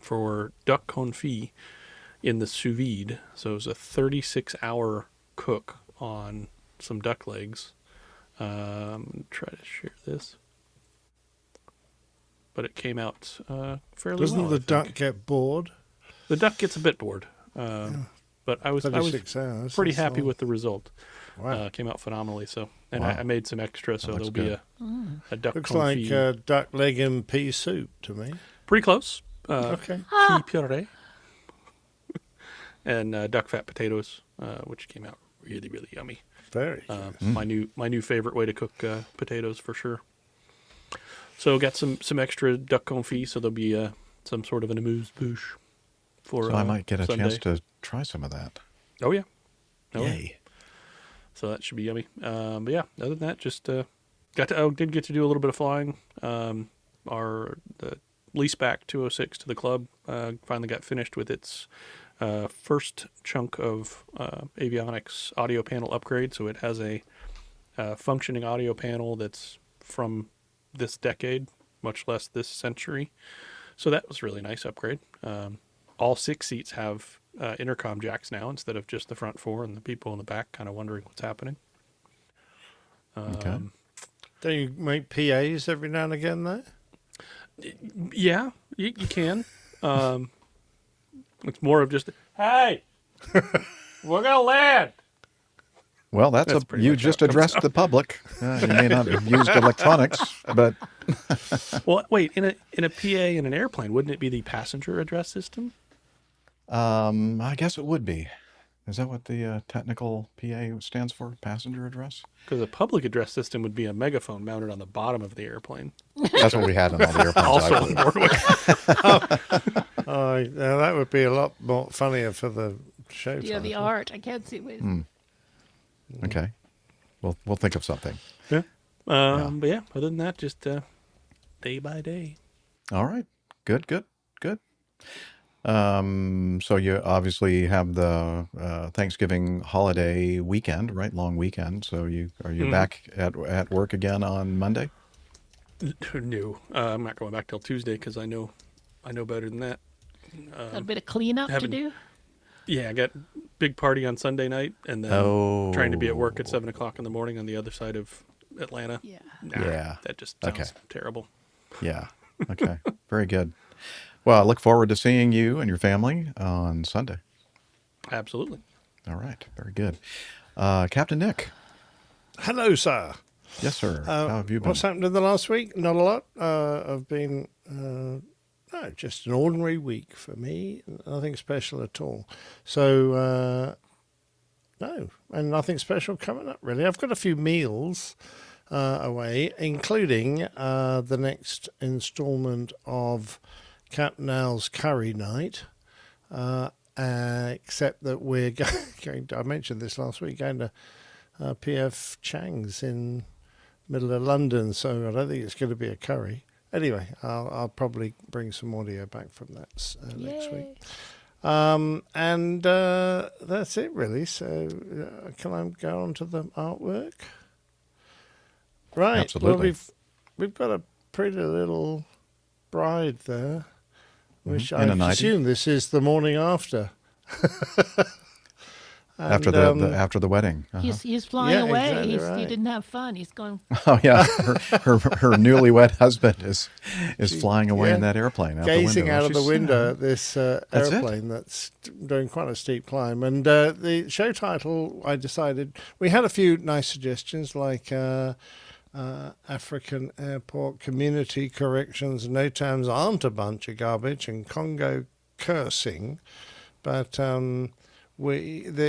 for duck confit in the sous vide. So it was a 36-hour cook on some duck legs. Try to share this, but it came out fairly Doesn't well. the duck get bored? The duck gets a bit bored, but I was hours, pretty happy with the result. Wow. Came out phenomenally. So, and I made some extra, so there'll be a duck Looks confit. like duck leg and pea soup to me. Pretty close. Okay. Pea puree and duck fat potatoes, which came out really, really yummy. Very. My new favorite way to cook potatoes for sure. So got some extra duck confit, so there'll be some sort of an amuse-bouche for. So I might get a Sunday. chance to try some of that. Oh yeah. Yay. So that should be yummy. But yeah, other than that, just did get to do a little bit of flying. The lease back 206 to the club finally got finished with its first chunk of avionics audio panel upgrade. So it has a functioning audio panel that's from this decade, much less this century. So that was a really nice upgrade. All 6 seats have intercom jacks now instead of just the front 4 and the people in the back kind of wondering what's happening. Okay. Do you make PAs every now and again there? Yeah, you can. It's more of just, hey, we're going to land. Well, that's you just addressed the public. You may not have used electronics, but well, wait, in a PA in an airplane, wouldn't it be the passenger address system? I guess it would be. Is that what the technical PA stands for? Passenger address? Because a public address system would be a megaphone mounted on the bottom of the airplane. That's what we had in all the airplanes. Also on board with. Now that would be a lot more funnier for the show. Yeah, the title. art. I can't see. Wait. Okay. We'll think of something. Yeah. But yeah, other than that, just day by day. All right. Good. So you obviously have the Thanksgiving holiday weekend, right? Long weekend. So are you back at work again on Monday? No, I'm not going back till Tuesday because I know better than that. Got a bit of cleanup to do. Yeah, I got big party on Sunday night, and then trying to be at work at 7:00 in the morning on the other side of Atlanta. Yeah. Yeah. That just sounds terrible. Yeah. Okay. Very good. Well, I look forward to seeing you and your family on Sunday. Absolutely. All right. Very good. Captain Nick. Hello, sir. Yes, sir. How have you been? What's happened in the last week? Not a lot. I've been just an ordinary week for me. Nothing special at all. So, no, and nothing special coming up, really. I've got a few meals away, including the next instalment of Captain Al's Curry Night, except that we're going to, I mentioned this last week, going to PF Chang's in middle of London, so I don't think it's going to be a curry. Anyway, I'll probably bring some audio back from that next week. And that's it, really. So can I go on to the artwork? Right. Absolutely. Well, we've got a pretty little bride there, which I assume this is the morning after. after the wedding. Uh-huh. He's flying away. Exactly He right. didn't have fun. He's going. Oh yeah, her newlywed husband is flying away in that airplane out gazing the window. out of the window at this airplane that's doing quite a steep climb. And the show title, I decided we had a few nice suggestions like African Airport Community Corrections, No Terms Aren't a Bunch of Garbage, and Congo Cursing, but the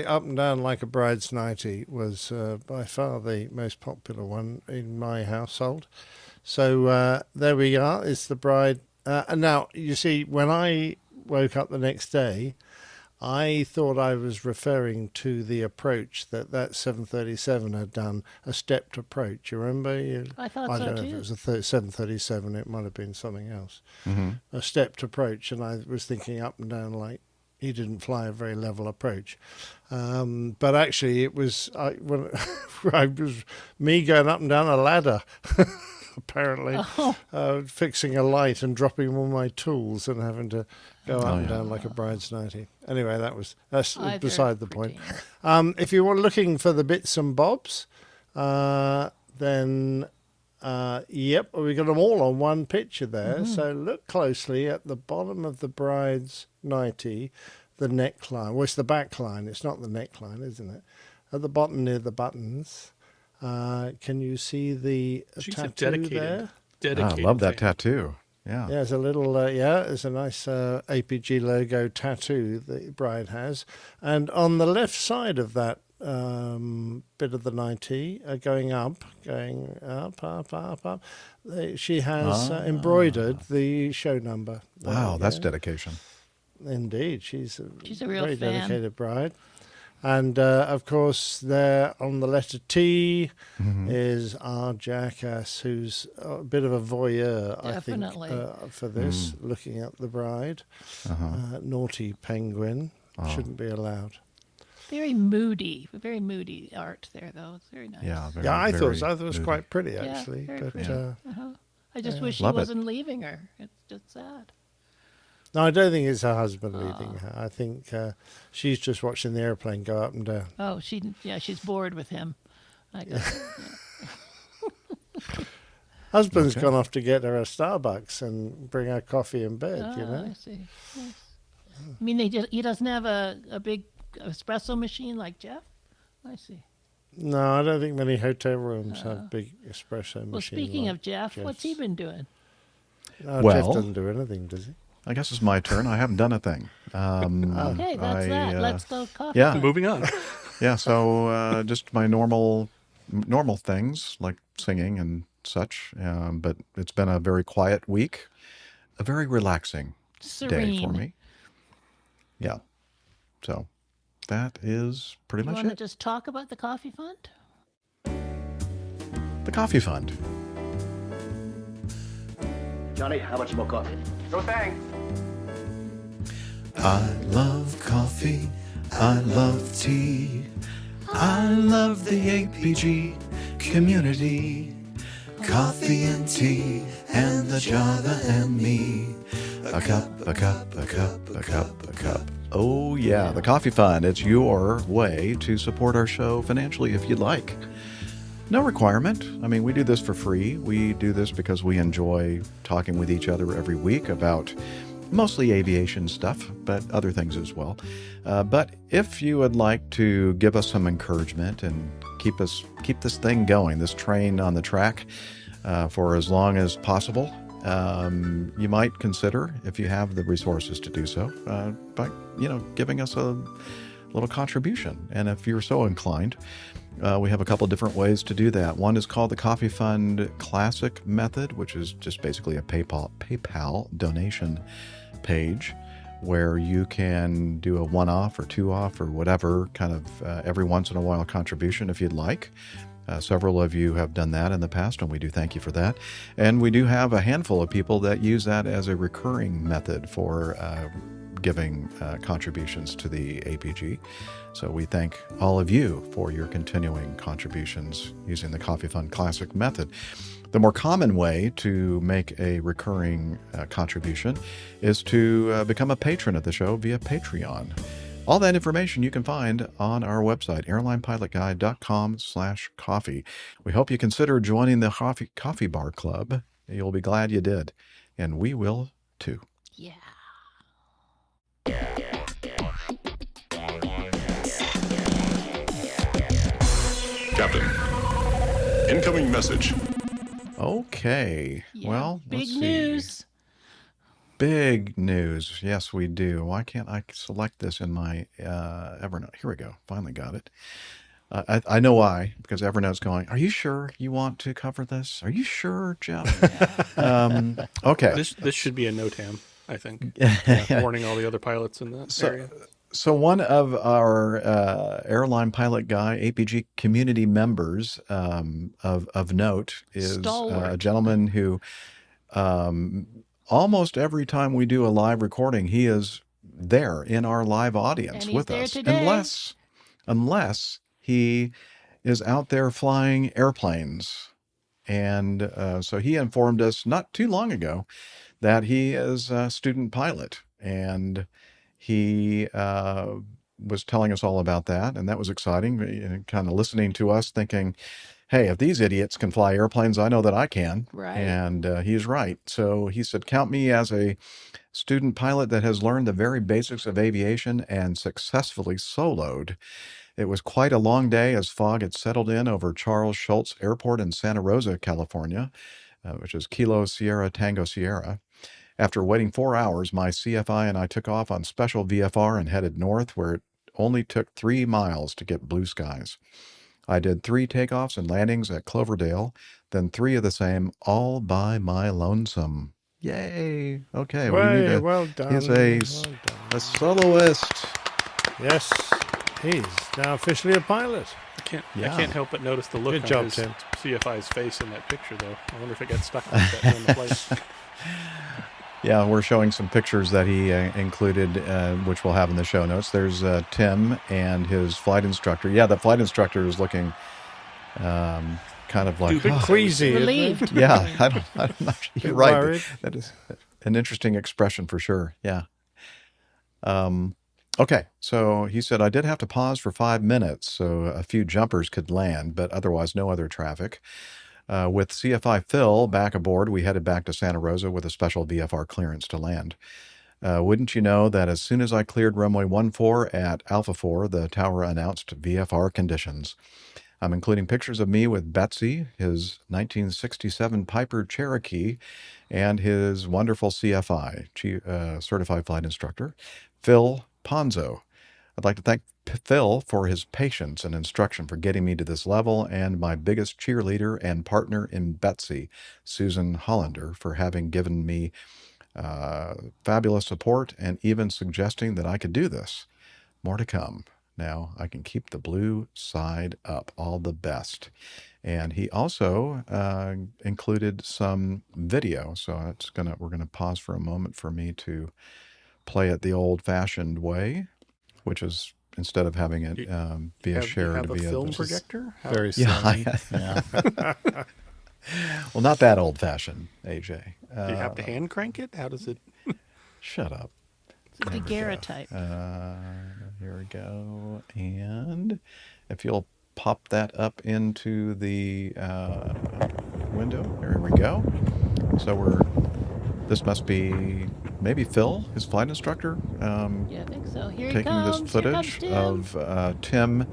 Up and Down Like a Bride's Nightie was by far the most popular one in my household. So there we are. It's the bride. And now, you see, when I woke up the next day, I thought I was referring to the approach that 737 had done, a stepped approach. You remember? I thought I so don't know too. if it was a 737. It might have been something else. Mm-hmm. A stepped approach, and I was thinking up and down like he didn't fly a very level approach. But actually, it was when I was me going up and down a ladder. Apparently, fixing a light and dropping all my tools and having to go up and down like a bride's nightie. Anyway, that's beside the point. If you were looking for the bits and bobs, then yep, we got them all on one picture there. Mm-hmm. So look closely at the bottom of the bride's nightie, the neckline. Well, it's the back line. It's not the neckline, isn't it? At the bottom near the buttons. Can you see the She's tattoo there? I love that tattoo. Yeah. Yeah, there's a little, there's a nice APG logo tattoo the bride has. And on the left side of that bit of the nightie, going up, up. She has embroidered the show number. Wow, that's dedication. Indeed, she's a real very fan. dedicated bride. And, of course, there on the letter T is our jackass, who's a bit of a voyeur, Definitely. I think, for this, looking at the bride. Naughty penguin. Shouldn't be allowed. Very moody art there, though. It's very nice. Yeah, I thought it was moody. quite pretty, Yeah, actually. very But pretty. I just wish he Love it. wasn't leaving her. It's just sad. no, I don't think it's her husband leading her. I think she's just watching the airplane go up and down. Oh, she's bored with him. I guess. Husband's gone off to get her a Starbucks and bring her coffee in bed, you know. I see. Yes. I mean, he doesn't have a big espresso machine like Jeff? I see. No, I don't think many hotel rooms have big espresso machines. Well, speaking like of Jeff, what's he Jeff's. been doing? No, Well- Jeff doesn't do anything, does he? I guess it's my turn. I haven't done a thing. Okay, that's that. Let's go coffee. Yeah. Moving on. Yeah, so just my normal things like singing and such. But it's been a very quiet week, a very relaxing day for Serene. me. Yeah. So that is pretty You much want to it. just talk about the coffee fund? The coffee fund. Johnny, how much more coffee? No thanks. I love coffee. I love tea. I love the APG community. Coffee and tea and the Java and me. A cup, a cup, a cup, a cup, a cup. Oh, yeah, the Coffee Fund. It's your way to support our show financially if you'd like. No requirement. I mean, we do this for free. We do this because we enjoy talking with each other every week about mostly aviation stuff, but other things as well. But if you would like to give us some encouragement and keep this thing going, this train on the track, for as long as possible, you might consider, if you have the resources to do so, by giving us a little contribution. And if you're so inclined, we have a couple different ways to do that. One is called the Coffee Fund Classic Method, which is just basically a PayPal donation page where you can do a one-off or two-off or whatever kind of every once in a while contribution if you'd like. Several of you have done that in the past, and we do thank you for that. And we do have a handful of people that use that as a recurring method for giving contributions to the APG. So we thank all of you for your continuing contributions using the Coffee Fund Classic method. The more common way to make a recurring contribution is to become a patron of the show via Patreon. All that information you can find on our website, airlinepilotguide.com/coffee. We hope you consider joining the coffee bar club. You'll be glad you did. And we will too. Yeah. Captain, incoming message. Okay. Yeah, well, big let's see. news. Big news. Yes, we do. Why can't I select this in my Evernote? Here we go. Finally got it. I know why, because Evernote's going, are you sure you want to cover this? Are you sure, Jeff? Okay. This should be a NOTAM, I think. Warning all the other pilots in that area. So one of our Airline Pilot Guy APG community members of note is a gentleman who almost every time we do a live recording, he is there in our live audience with us. Today. Unless he is out there flying airplanes. And so he informed us not too long ago that he is a student pilot. And he was telling us all about that. And that was exciting, kind of listening to us thinking, hey, if these idiots can fly airplanes, I know that I can. Right. And he's right. So he said, count me as a student pilot that has learned the very basics of aviation and successfully soloed. It was quite a long day as fog had settled in over Charles Schultz Airport in Santa Rosa, California, which is Kilo Sierra Tango Sierra. After waiting 4 hours, my CFI and I took off on special VFR and headed north, where it only took 3 miles to get blue skies. I did 3 takeoffs and landings at Cloverdale, then 3 of the same, all by my lonesome. Yay! Okay, well done. He's a soloist. Yes, he's now officially a pilot. I can't help but notice the look Good job, on his Tim. CFI's face in that picture, though. I wonder if it got stuck like that on the plane. Yeah, we're showing some pictures that he included, which we'll have in the show notes. There's Tim and his flight instructor. Yeah, the flight instructor is looking kind of like... A bit queasy. Relieved. Yeah, I'm not, you're right. Worried. That is an interesting expression for sure. Yeah. Okay, so he said, I did have to pause for 5 minutes so a few jumpers could land, but otherwise no other traffic. With CFI Phil back aboard, we headed back to Santa Rosa with a special VFR clearance to land. Wouldn't you know that as soon as I cleared runway 14 at Alpha 4, the tower announced VFR conditions. I'm including pictures of me with Betsy, his 1967 Piper Cherokee, and his wonderful CFI, certified flight instructor, Phil Ponzo. I'd like to thank Phil for his patience and instruction for getting me to this level, and my biggest cheerleader and partner in Betsy, Susan Hollander, for having given me fabulous support and even suggesting that I could do this. More to come. Now I can keep the blue side up. All the best. And he also included some video, so we're gonna pause for a moment for me to play it the old-fashioned way, which is instead of having it via shared via film projector. Very yeah. Well, not that old-fashioned, AJ. Do you have to hand crank it? How does it? Shut up. It's a daguerreotype. Here we go. And if you'll pop that up into the window. There we go. So this must be maybe Phil, his flight instructor. Yeah, I think so. Here he taking comes. this footage of Tim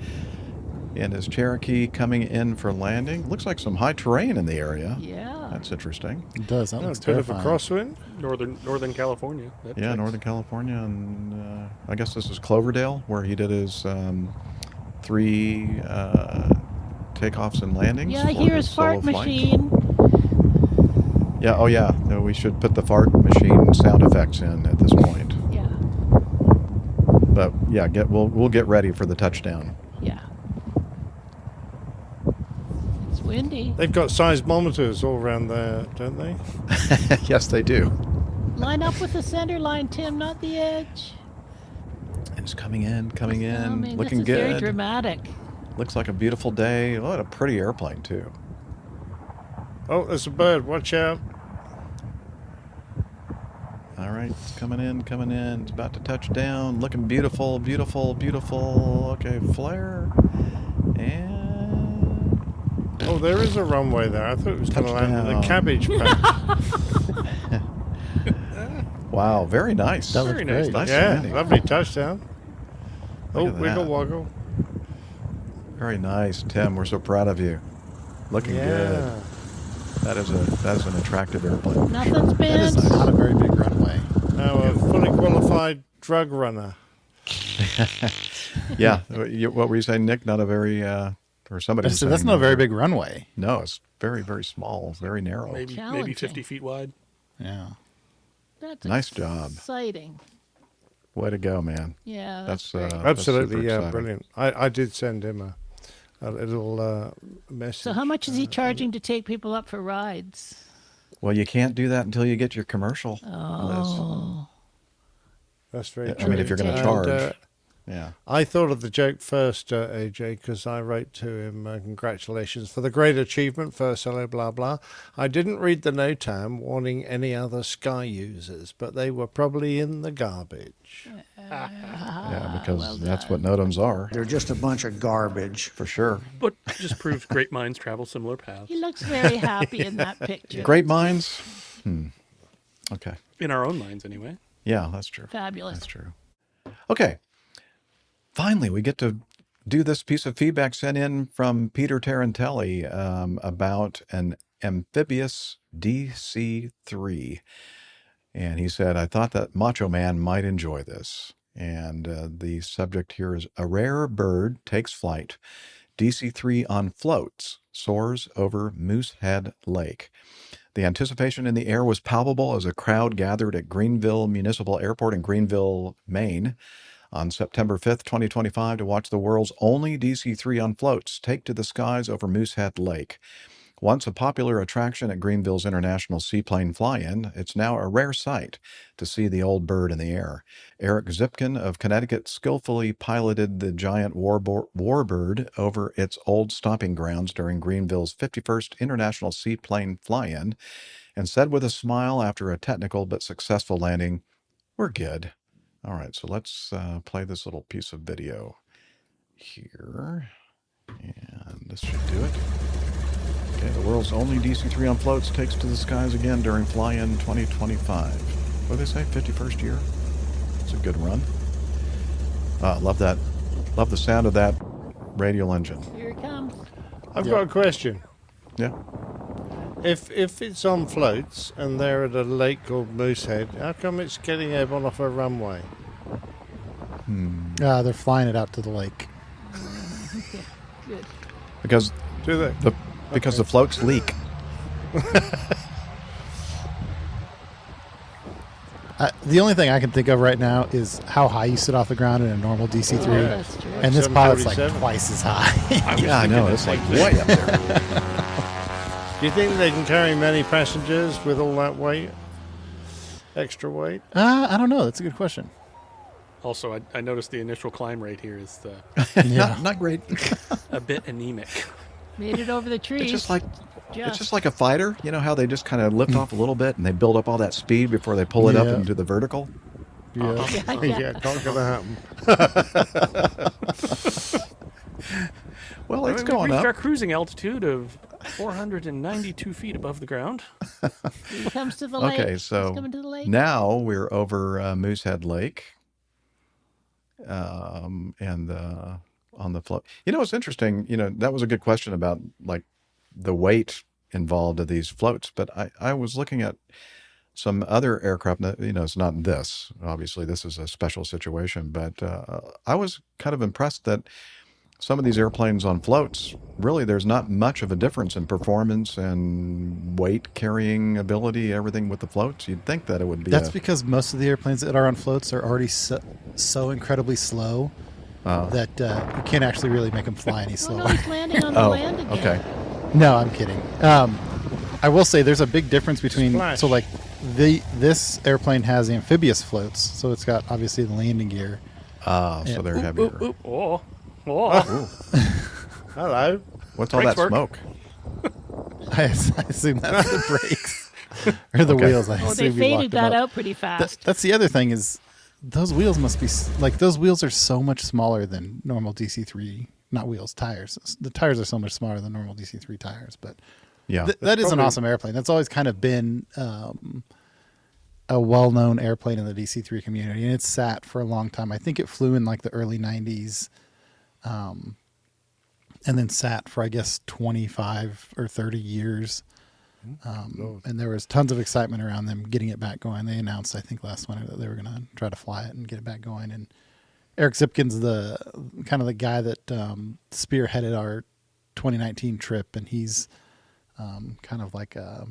in his Cherokee coming in for landing. Looks like some high terrain in the area. Yeah. That's interesting. It does. That looks A bit of a terrifying. crosswind. Northern California. That Yeah, checks. Northern California, and I guess this is Cloverdale, where he did his 3 takeoffs and landings. Yeah, I for hear his solo fart flight. machine. Yeah, oh yeah, no, we should put the fart machine sound effects in at this point. Yeah. But yeah, we'll get ready for the touchdown. Yeah. It's windy. They've got seismometers all around there, don't they? Yes, they do. Line up with the center line, Tim, not the edge. And it's coming in, looking this is good. very dramatic. Looks like a beautiful day. Oh, what a pretty airplane too. Oh, there's a bird. Watch out. All All right, it's coming in. It's about to touch down. Looking beautiful, beautiful, beautiful. Okay, flare. And... Oh, there is a runway there. I thought it was going to land in a cabbage patch. Wow, very nice. That looked great. Nice Yeah, landing. lovely touchdown. Oh, Look at wiggle that. woggle. Very nice, Tim. We're so proud of you. Looking good. That is an attractive airplane. Nothing's been. That is not a very big runway. Now a fully qualified drug runner. Yeah. What were you saying, Nick? Not a very, or somebody was So that's saying not a very big runway. No, it's very, very small, very narrow. Maybe 50 feet wide. Yeah. That's Nice job. exciting. Way to go, man. Yeah, That's great. Absolutely, that's super yeah, exciting. brilliant. I did send him a little message. So how much is he charging to take people up for rides? Well, you can't do that until you get your commercial. Oh. That's very true. I mean, if you're going to And, charge. Yeah. I thought of the joke first, AJ, because I wrote to him, congratulations for the great achievement, first hello, blah, blah. I didn't read the NOTAM warning any other Sky users, but they were probably in the garbage. Yeah, because that's what NOTAMs are. They're just a bunch of garbage. For sure. But just proves great minds travel similar paths. He looks very happy in that picture. Great minds? Okay. In our own minds, anyway. Yeah, that's true. Fabulous. That's true. Okay. Finally, we get to do this piece of feedback sent in from Peter Tarantelli about an amphibious DC-3. And he said, I thought that Macho Man might enjoy this. And the subject here is a rare bird takes flight. DC-3 on floats, soars over Moosehead Lake. The anticipation in the air was palpable as a crowd gathered at Greenville Municipal Airport in Greenville, Maine, on September 5th, 2025, to watch the world's only DC-3 on floats take to the skies over Moosehead Lake. Once a popular attraction at Greenville's International Seaplane Fly-In, it's now a rare sight to see the old bird in the air. Eric Zipkin of Connecticut skillfully piloted the giant warbird over its old stomping grounds during Greenville's 51st International Seaplane Fly-In and said with a smile after a technical but successful landing, "We're good." All right, so let's play this little piece of video here. And this should do it. Okay, the world's only DC-3 on floats takes to the skies again during Fly-In 2025. What do they say, 51st year? It's a good run. Love that. Love the sound of that radial engine. Here it comes. I've got a question. Yeah. If it's on floats and they're at a lake called Moosehead, how come it's getting airborne off a runway? They're flying it out to the lake. Okay, good. Because Do they? the floats leak. The only thing I can think of right now is how high you sit off the ground in a normal DC-3. Oh, that's true. And this pilot's like 747. twice as high. Yeah, I know. It's like way up there. Do you think they can carry many passengers with all that weight? Extra weight? I don't know. That's a good question. Also, I noticed the initial climb rate here is Not great. a bit anemic. Made it over the trees. It's just like a fighter. You know how they just kind of lift off a little bit and they build up all that speed before they pull it up Yeah. into the vertical? Yeah. Yeah, not going to happen. Well, it's We going reached up. our cruising altitude of 492 feet above the ground. He comes to the lake. Okay, He's so coming to the lake. now we're over Moosehead Lake, and on the float. You know, it's interesting. You know, that was a good question about like the weight involved of these floats. But I was looking at some other aircraft. You know, it's not this. Obviously, this is a special situation. But I was kind of impressed that some of these airplanes on floats, really, there's not much of a difference in performance and weight carrying ability, everything with the floats. You'd think that it would be. That's because most of the airplanes that are on floats are already so incredibly slow that you can't actually really make them fly any Oh, slower. no, he's landing on the land again. Okay. No, I'm kidding. I will say there's a big difference between Splash. so like this airplane has amphibious floats, so it's got obviously the landing gear. So they're heavier. Oh. Hello. What's all Brakes that work. smoke? I assume that's the brakes. or the Okay. wheels. I Oh, they assume you locked faded them that up. out pretty fast. That's the other thing is those wheels must be like those wheels are so much smaller than normal DC3, not wheels, tires. The tires are so much smaller than normal DC3 tires, but Yeah. that is an probably- awesome airplane. That's always kind of been a well-known airplane in the DC3 community, and it's sat for a long time. I think it flew in like the early 90s, and then sat for, I guess, 25 or 30 years. And there was tons of excitement around them getting it back going. They announced, I think, last winter that they were going to try to fly it and get it back going. And Eric Zipkin's the kind of the guy that spearheaded our 2019 trip, and he's kind of like a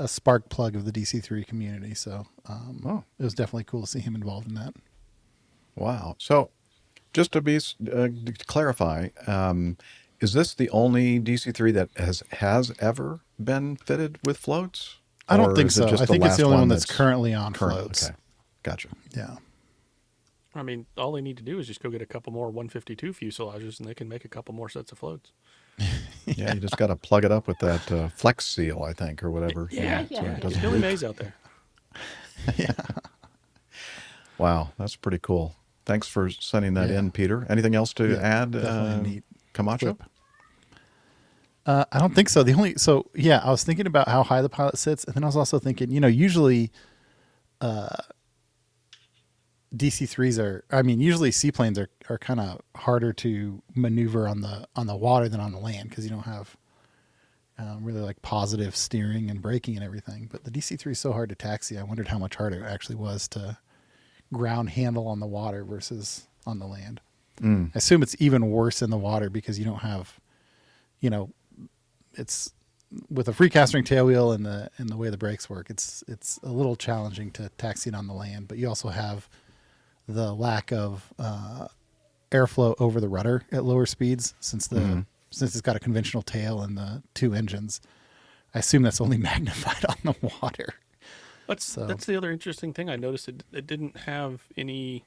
spark plug of the DC3 community. So it was definitely cool to see him involved in that. Wow. So just to clarify, is this the only DC3 that has ever been fitted with floats? I don't Or think is it so. just I think it's last the only one that's currently on current? floats. Okay. Gotcha. Yeah. I mean, all they need to do is just go get a couple more 152 fuselages, and they can make a couple more sets of floats. Yeah, you just got to plug it up with that Flex Seal, I think, or whatever. Yeah. So it There's doesn't Billy leak. Mays out there. Wow, that's pretty cool. Thanks for sending that in, Peter. Anything else to add, definitely neat Camacho? clip. I don't think so. I was thinking about how high the pilot sits, and then I was also thinking, usually DC3s usually seaplanes are kind of harder to maneuver on the water than on the land because you don't have really like positive steering and braking and everything. But the DC3 is so hard to taxi. I wondered how much harder it actually was to ground handle on the water versus on the land. I assume it's even worse in the water because you don't have, it's with a free castering tailwheel and the way the brakes work, it's a little challenging to taxi it on the land, but you also have the lack of airflow over the rudder at lower speeds since it's got a conventional tail and the two engines. I assume that's only magnified on the water. That's the other interesting thing I noticed. It didn't have any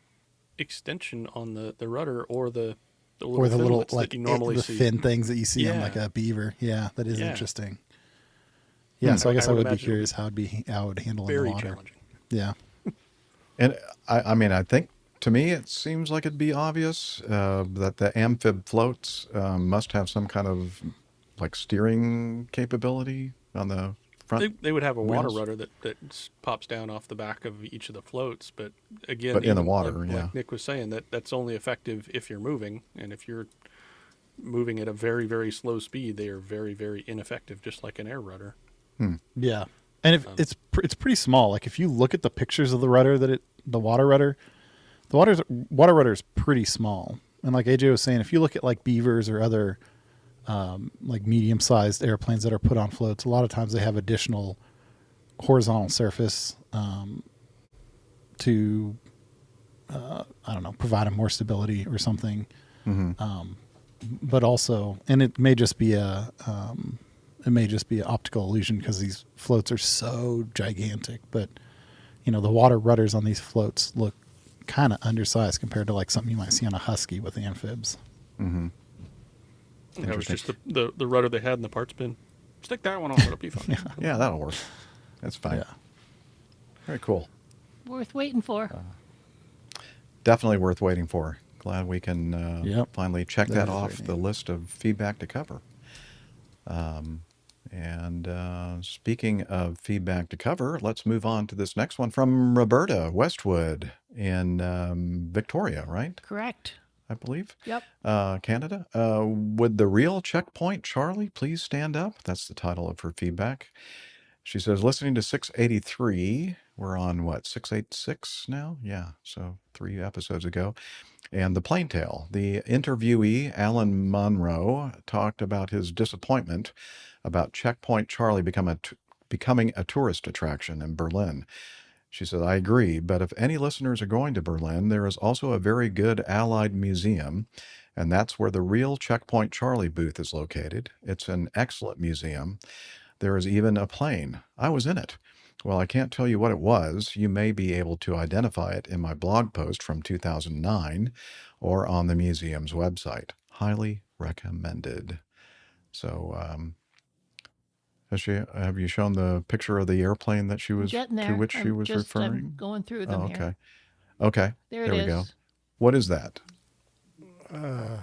extension on the rudder or the little finlets like that you normally the see. fin things that you see on Yeah. like a beaver. Yeah, that is Yeah. interesting. Yeah, so I guess I would would be imagine curious how it would handle in Very the water. challenging. Yeah. And I think to me it seems like it'd be obvious that the Amphib floats must have some kind of like steering capability on the front. They would have a water wheels. rudder that pops down off the back of each of the floats, but again, But in the even water, like, yeah. like Nick was saying, that's only effective if you're moving, and if you're moving at a very, very slow speed, they are very, very ineffective, just like an air rudder. Yeah, and if it's pretty small. Like if you look at the pictures of the rudder the water rudder is pretty small. And like AJ was saying, if you look at like beavers or other like medium-sized airplanes that are put on floats, a lot of times they have additional horizontal surface to provide them more stability or something. But also, and it may just be an optical illusion because these floats are so gigantic. But the water rudders on these floats look kind of undersized compared to like something you might see on a Husky with amphibs. That was just the rudder they had in the parts bin. Stick that one on; it'll be fine. Yeah, that'll work. That's fine. Yeah. Very cool. Worth waiting for. Definitely worth waiting for. Glad we can Yep. finally check That that is off very the neat. list of feedback to cover. Speaking of feedback to cover, let's move on to this next one from Roberta, Westwood in Victoria, right? Correct. I believe. Yep. Canada. Would the real Checkpoint Charlie please stand up? That's the title of her feedback. She says, listening to 683, we're on what, 686 now? Yeah, so 3 episodes ago. And the Plain Tale. The interviewee, Alan Monroe, talked about his disappointment about Checkpoint Charlie becoming a tourist attraction in Berlin. She said, I agree, but if any listeners are going to Berlin, there is also a very good Allied museum, and that's where the real Checkpoint Charlie booth is located. It's an excellent museum. There is even a plane. I was in it. Well, I can't tell you what it was. You may be able to identify it in my blog post from 2009 or on the museum's website. Highly recommended. So Have you shown the picture of the airplane that she was Getting there. to which she was referring? I'm going through them okay. here. Okay. There we it go. is. What is that? I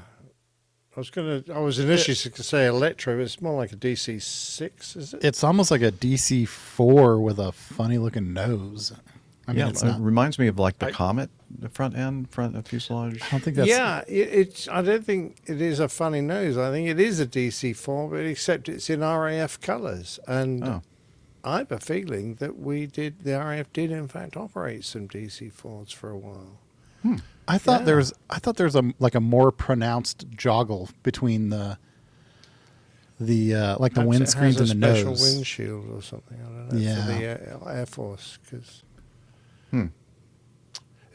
was initially going to say Electro, but it's more like a DC-6, is it? It's almost like a DC-4 with a funny looking nose. I mean, it's not. It reminds me of like the Comet, the front fuselage. I don't think that's. Yeah, I don't think it is a funny nose. I think it is a DC-4, but except it's in RAF colours. And I have a feeling that the RAF did in fact operate some DC-4s for a while. I thought there was a more pronounced joggle between the windscreens and the nose. Special windshield or something. I don't know. Yeah. For the Air Force, because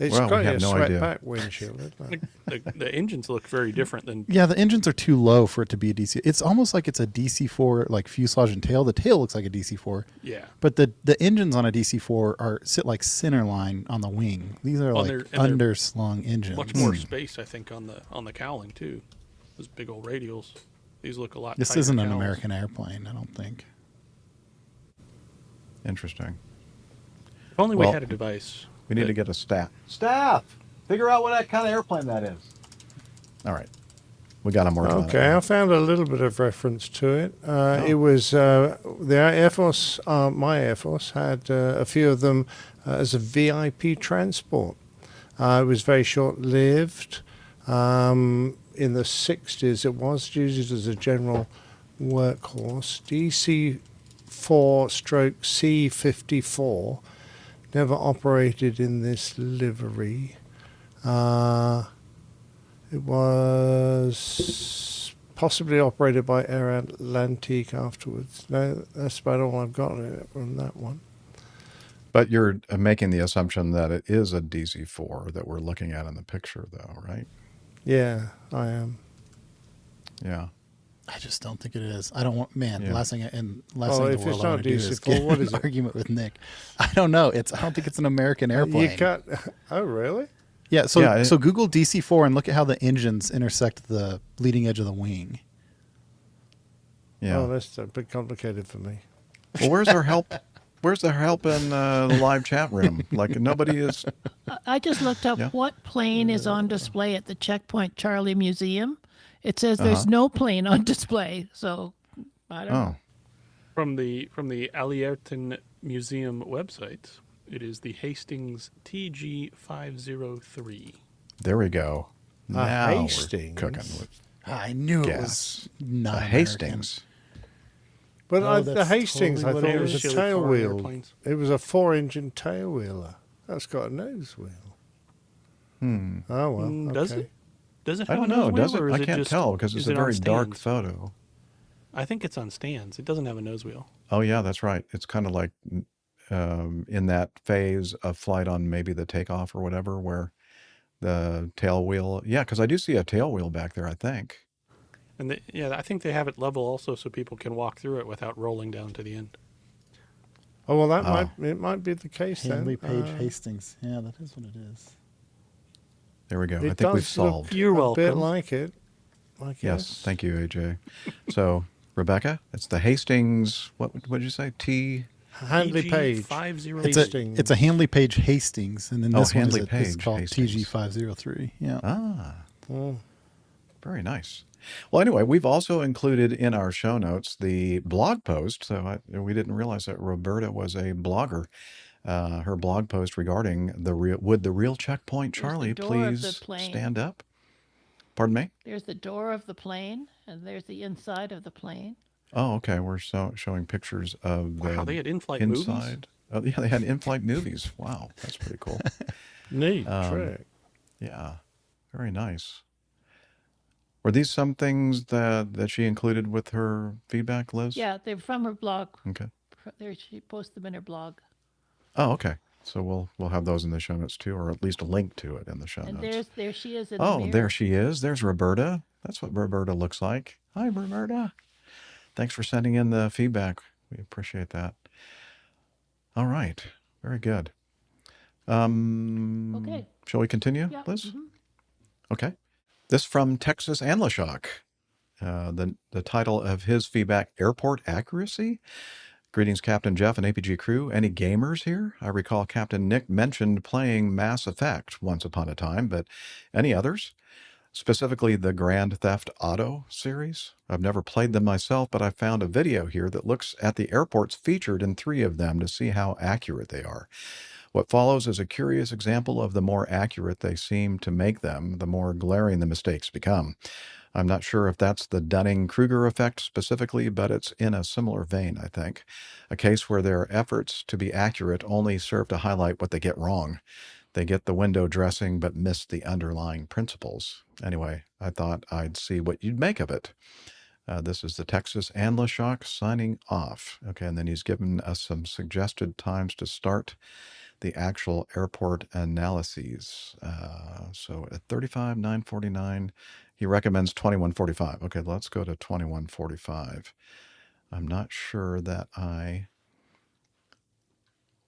it's Well, got we have a no swept idea. back windshield, isn't it? The engines look very different than. Yeah, the engines are too low for it to be a DC. It's almost like it's a DC-4, like fuselage and tail. The tail looks like a DC-4. Yeah. But the engines on a DC-4 sit like center line on the wing. These are like underslung engines. Much more space, I think, on the cowling too. Those big old radials. These look a lot. This tighter isn't an cowls. American airplane, I don't think. Interesting. If only we had a device. We need to get a stat. Staff, figure out what that kind of airplane that is. All right. We got them working on it. Okay, I found a little bit of reference to it. It was the Air Force, my Air Force, had a few of them as a VIP transport. It was very short-lived. In the 60s, it was used as a general workhorse. DC-4/C-54 never operated in this livery. It was possibly operated by Air Atlantique afterwards. No, that's about all I've got from that one. But you're making the assumption that it is a DC-4 that we're looking at in the picture, though, right? Yeah, I am. Yeah. I just don't think it is. I don't want, last thing in the if world it's I not want to do is DC-4, get what an is it? argument with Nick. I don't know. I don't think it's an American airplane. You got? Oh, really? Yeah. So Google DC-4 and look at how the engines intersect the leading edge of the wing. Yeah. Oh, that's a bit complicated for me. Well, where's our help? Where's the help in the live chat room? Like nobody is. I just looked up what plane is on display at the Checkpoint Charlie Museum. It says there's no plane on display, so I don't know. From the Alierton Museum website, it is the Hastings TG503. There we go. Now Hastings. we're cooking with I knew gas. it was not a American. Hastings. But the that's Hastings, totally I what thought it it was a is. tail Foreign wheel. airplanes. It was a 4-engine tail wheeler. That's got a nose wheel. Oh well. Does okay. it? Does it I have don't a know. nose wheel, Does it? or is I it can't just, tell because it's is a it on very dark stands? photo. I think it's on stands. It doesn't have a nose wheel. Oh yeah, that's right. It's kind of like in that phase of flight on maybe the takeoff or whatever, where the tail wheel. Yeah, because I do see a tail wheel back there. I think. And I think they have it level also, so people can walk through it without rolling down to the end. Oh well, it might be the case Handley then. Page Hastings. Yeah, that is what it is. There we go. I It think we've does look solved. You're a bit welcome. like it. Yes, thank you, AJ. So, Rebecca, it's the Hastings. What did you say? Handley Page. TG503. It's a Handley Page Hastings, and then this one Handley is Page called Hastings. TG503. Yeah. Very nice. Well, anyway, we've also included in our show notes the blog post. So we didn't realize that Roberta was a blogger. Her blog post regarding would the real Checkpoint Charlie please stand up? Pardon me? There's the door of the plane, and there's the inside of the plane. Oh, okay. We're showing pictures of the Wow, they had in-flight movies? inside. Oh, yeah, they had in-flight movies. Wow, that's pretty cool. Neat trick. Yeah, very nice. Were these some things that she included with her feedback, Liz? Yeah, they're from her blog. Okay. She posts them in her blog. Oh, okay. So we'll have those in the show notes too, or at least a link to it in the show And notes. there she is in the Oh, mirror. there she is. There's Roberta. That's what Roberta looks like. Hi, Roberta. Thanks for sending in the feedback. We appreciate that. All right. Very good. Okay. Shall we continue, Yeah. Liz? Mm-hmm. Okay. This from Texas Anla'Shok. The title of his feedback, Airport Accuracy? Greetings, Captain Jeff and APG crew. Any gamers here? I recall Captain Nick mentioned playing Mass Effect once upon a time, but any others? Specifically the Grand Theft Auto series. I've never played them myself, but I found a video here that looks at the airports featured in 3 of them to see how accurate they are. What follows is a curious example of the more accurate they seem to make them, the more glaring the mistakes become. I'm not sure if that's the Dunning-Kruger effect specifically, but it's in a similar vein, I think. A case where their efforts to be accurate only serve to highlight what they get wrong. They get the window dressing, but miss the underlying principles. Anyway, I thought I'd see what you'd make of it. This is the Texas Anla'Shok signing off. Okay, and then he's given us some suggested times to start the actual airport analyses. So at 35, 9:49, he recommends 21:45. Okay, let's go to 21:45. I'm not sure that I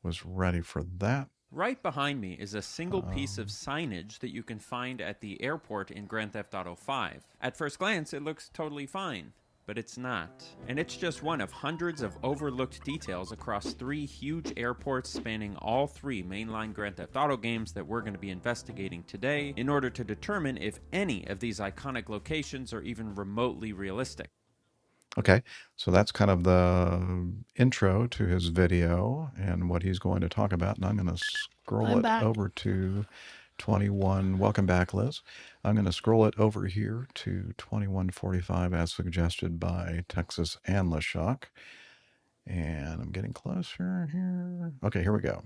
was ready for that. Right behind me is a single piece of signage that you can find at the airport in Grand Theft Auto 5. At first glance, it looks totally fine, but it's not. And it's just one of hundreds of overlooked details across 3 huge airports spanning all 3 mainline Grand Theft Auto games that we're going to be investigating today in order to determine if any of these iconic locations are even remotely realistic. Okay, so that's kind of the intro to his video and what he's going to talk about. And I'm going to scroll it over to 21. Welcome back, Liz. I'm going to scroll it over here to 21:45 as suggested by Texas Anla'Shok. And I'm getting closer here. Okay, here we go.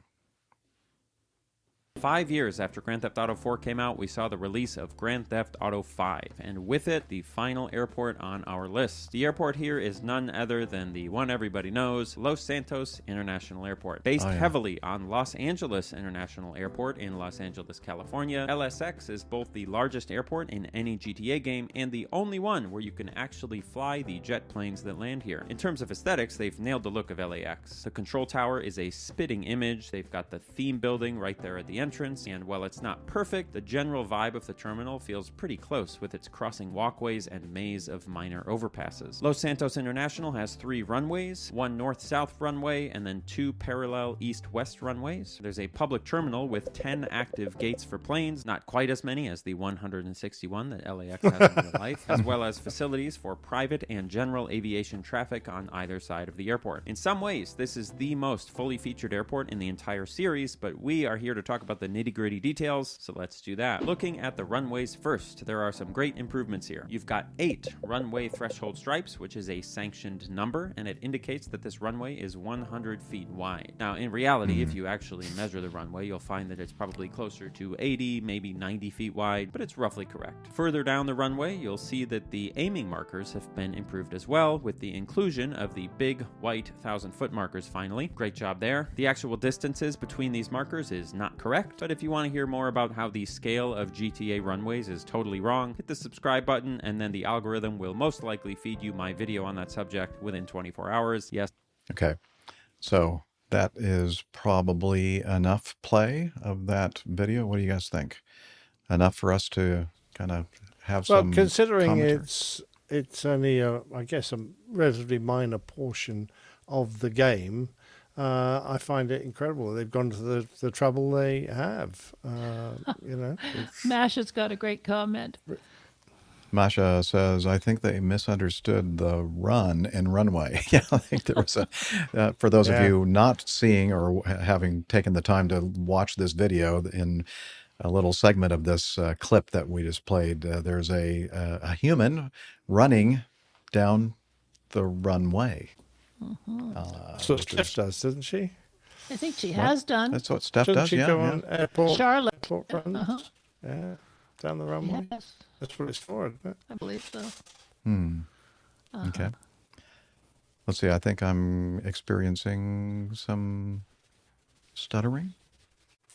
5 years after Grand Theft Auto 4 came out, we saw the release of Grand Theft Auto 5, and with it, the final airport on our list. The airport here is none other than the one everybody knows, Los Santos International Airport. Based heavily on Los Angeles International Airport in Los Angeles, California, LSX is both the largest airport in any GTA game and the only one where you can actually fly the jet planes that land here. In terms of aesthetics, they've nailed the look of LAX. The control tower is a spitting image. They've got the theme building right there at the entrance, and while it's not perfect, the general vibe of the terminal feels pretty close with its crossing walkways and maze of minor overpasses. Los Santos International has 3 runways, 1 north-south runway, and then 2 parallel east-west runways. There's a public terminal with 10 active gates for planes, not quite as many as the 161 that LAX has in real life, as well as facilities for private and general aviation traffic on either side of the airport. In some ways, this is the most fully featured airport in the entire series, but we are here to talk about the nitty-gritty details, so let's do that. Looking at the runways first, there are some great improvements here. You've got 8 runway threshold stripes, which is a sanctioned number, and it indicates that this runway is 100 feet wide. Now, in reality, if you actually measure the runway, you'll find that it's probably closer to 80, maybe 90 feet wide, but it's roughly correct. Further down the runway, you'll see that the aiming markers have been improved as well, with the inclusion of the big white 1,000-foot markers finally. Great job there. The actual distances between these markers is not correct, but if you want to hear more about how the scale of GTA runways is totally wrong, hit the subscribe button, and then the algorithm will most likely feed you my video on that subject within 24 hours. Yes. Okay, so that is probably enough play of that video. What do you guys think? Enough for us to kind of have some considering commentary? it's only I guess a relatively minor portion of the game. I find it incredible they've gone to the trouble they have. Masha's got a great comment. Masha says, I think they misunderstood the run in Runway. Yeah, I think there was a, for those of you not seeing or having taken the time to watch this video, in a little segment of this clip that we just played, there's a human running down the runway. That's what Steph does, doesn't she? I think she has done. That's what Steph Doesn't does, she go on airport, Charlotte. airport runs? Yeah, down the runway. Yes, That's what it's for, isn't it? I believe so. Okay. Let's see. I think I'm experiencing some stuttering.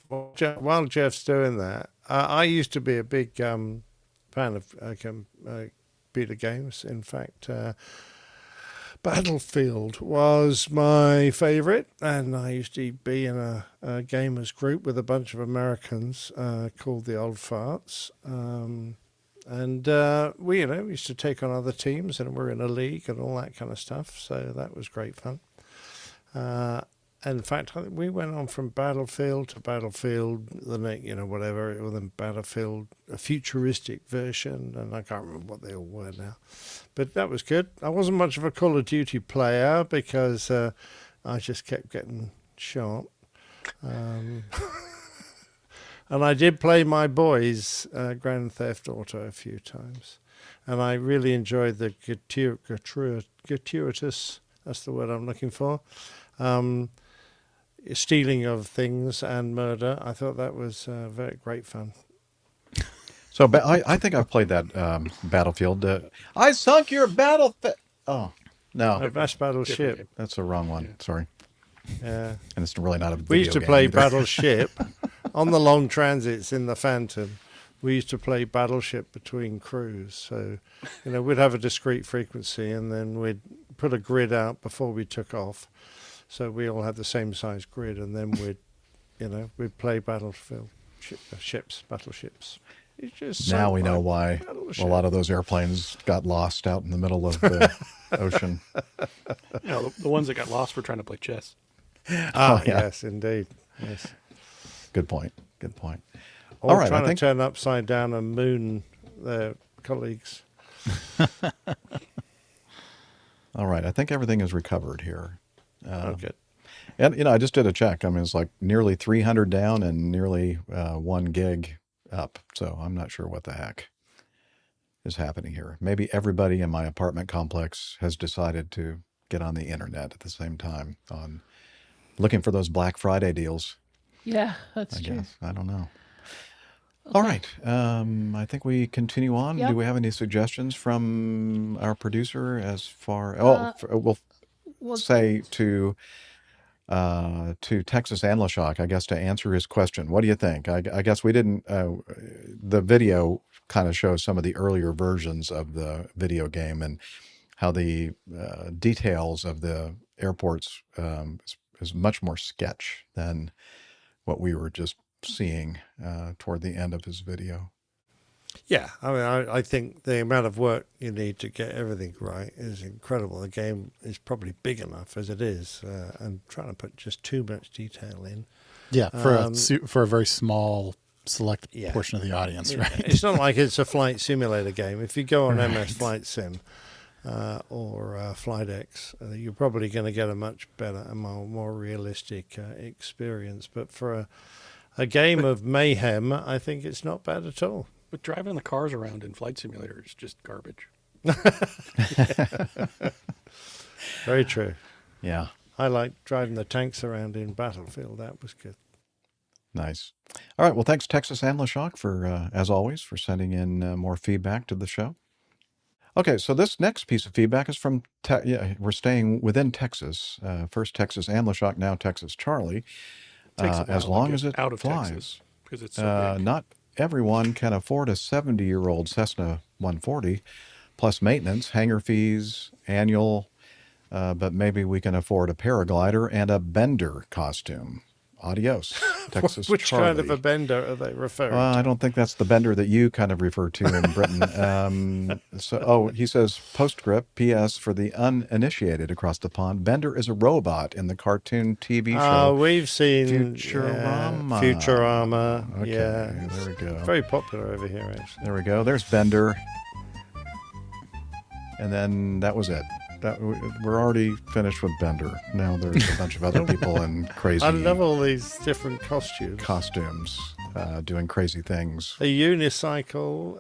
Well, while Jeff's doing that, I used to be a big fan of computer games. In fact, Battlefield was my favorite, and I used to be in a gamers group with a bunch of Americans called the Old Farts. And we used to take on other teams, and we're in a league and all that kind of stuff. So that was great fun. And in fact, I think we went on from Battlefield to Battlefield, whatever, or then Battlefield, a futuristic version, and I can't remember what they all were now. But that was good. I wasn't much of a Call of Duty player because I just kept getting shot. And I did play my boys' Grand Theft Auto a few times. And I really enjoyed the gratuitous, that's the word I'm looking for, stealing of things and murder. I thought that was very great fun. So I think I've played that Battlefield. I sunk your battlefield. Oh, no. That's Battleship. That's the wrong one. Yeah. Sorry. Yeah. And it's really not a video We used to game play either. Battleship on the long transits in the Phantom. We used to play Battleship between crews. So, we'd have a discrete frequency and then we'd put a grid out before we took off. So we all had the same size grid, and then we'd play battleships. It's just Now we know why a lot of those airplanes got lost out in the middle of the ocean. The ones that got lost were trying to play chess. Yes, indeed. Yes. Good point. Or All right, trying to turn upside down and moon their colleagues. All right, I think everything is recovered here. Okay. And, I just did a check. I mean, it's like nearly 300 down and nearly 1 gig up. So I'm not sure what the heck is happening here. Maybe everybody in my apartment complex has decided to get on the internet at the same time on looking for those Black Friday deals. Yeah, that's I true. guess. I don't know. Okay. All right. I think we continue on. Yep. Do we have any suggestions from our producer as far? We'll say to Texas Anla'Shok, I guess, to answer his question. What do you think? I guess we didn't. The video kind of shows some of the earlier versions of the video game and how the details of the airports is much more sketch than what we were just seeing toward the end of his video. Yeah, I mean, I think the amount of work you need to get everything right is incredible. The game is probably big enough as it is, and trying to put just too much detail in. Yeah, for a very small select portion of the audience, Yeah. right? It's not like it's a flight simulator game. If you go on MS Flight Sim or FlightX, you're probably going to get a much better and more realistic experience. But for a game of mayhem, I think it's not bad at all. But driving the cars around in Flight Simulator is just garbage. Very true. Yeah. I like driving the tanks around in Battlefield. That was good. Nice. All right. Well, thanks, Texas Anla'Shok, for, as always, for sending in more feedback to the show. Okay, so this next piece of feedback is from, we're staying within Texas. First Texas Anla'Shok, now Texas Charlie. As long as it out of flies. Texas, because it's so big. Not everyone can afford a 70-year-old Cessna 140, plus maintenance, hangar fees, annual, but maybe we can afford a paraglider and a bender costume. Adios, Texas Which Charlie. kind of a bender are they referring to? I don't think that's the bender that you kind of refer to in Britain. He says, postscript, P.S. for the uninitiated across the pond, Bender is a robot in the cartoon TV show. We've seen Futurama. Futurama. Okay, Yeah. there we go. Very popular over here, actually. There we go. There's Bender. And then that was it. We're already finished with Bender. Now there's a bunch of other people in crazy I love all these different costumes. Doing crazy things. A unicycle.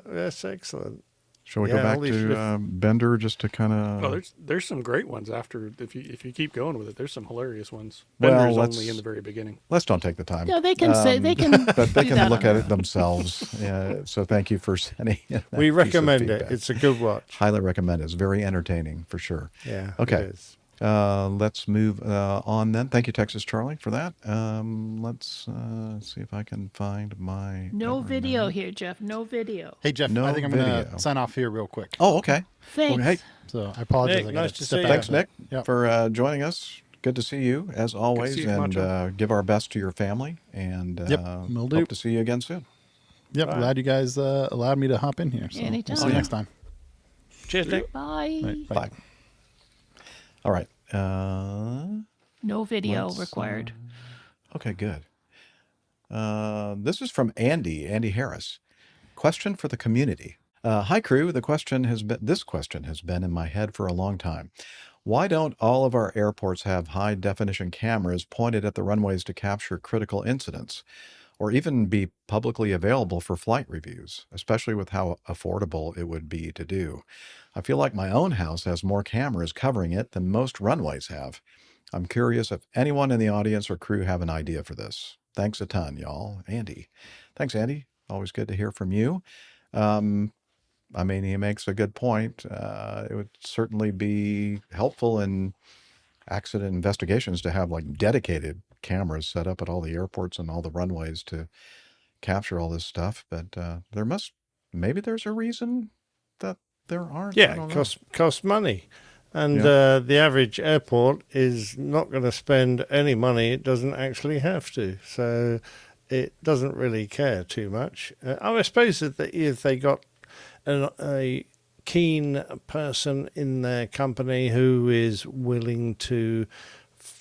That's excellent. Shall we go back to Bender just to kind of? Oh, there's some great ones after. If you keep going with it, there's some hilarious ones. Well, Bender's only in the very beginning. Let's don't take the time. No, they can say they can. But they do can that look on at it themselves. So thank you for sending. We recommend it. It's a good watch. Highly recommend it. It's very entertaining for sure. Yeah. Okay. It is. Let's move on then. Thank you, Texas Charlie, for that. Let's see if I can find my. No video here, Jeff. No video. Hey, Jeff, I think I'm going to sign off here real quick. Oh, okay. Thanks. Well, hey, so I apologize. Nick, nice to see you. thanks, Nick, Yep. for joining us. Good to see you, as always, see you, and Camacho. give our best to your family, and Yep, will do. hope to see you again soon. Yep, glad you guys allowed me to hop in here. So Anytime. we'll see you next time. Cheers, Nick. Bye. Right, Bye. All right. No video required. Okay, good. This is from Andy Harris. Question for the community. Hi, crew. This question has been in my head for a long time. Why don't all of our airports have high-definition cameras pointed at the runways to capture critical incidents, or even be publicly available for flight reviews, especially with how affordable it would be to do? I feel like my own house has more cameras covering it than most runways have. I'm curious if anyone in the audience or crew have an idea for this. Thanks a ton, y'all. Andy. Thanks, Andy. Always good to hear from you. I mean, he makes a good point. It would certainly be helpful in accident investigations to have like dedicated cameras set up at all the airports and all the runways to capture all this stuff. But maybe there's a reason that there aren't. Yeah, it costs money. And the average airport is not going to spend any money it doesn't actually have to. So it doesn't really care too much. I suppose that if they got a keen person in their company who is willing to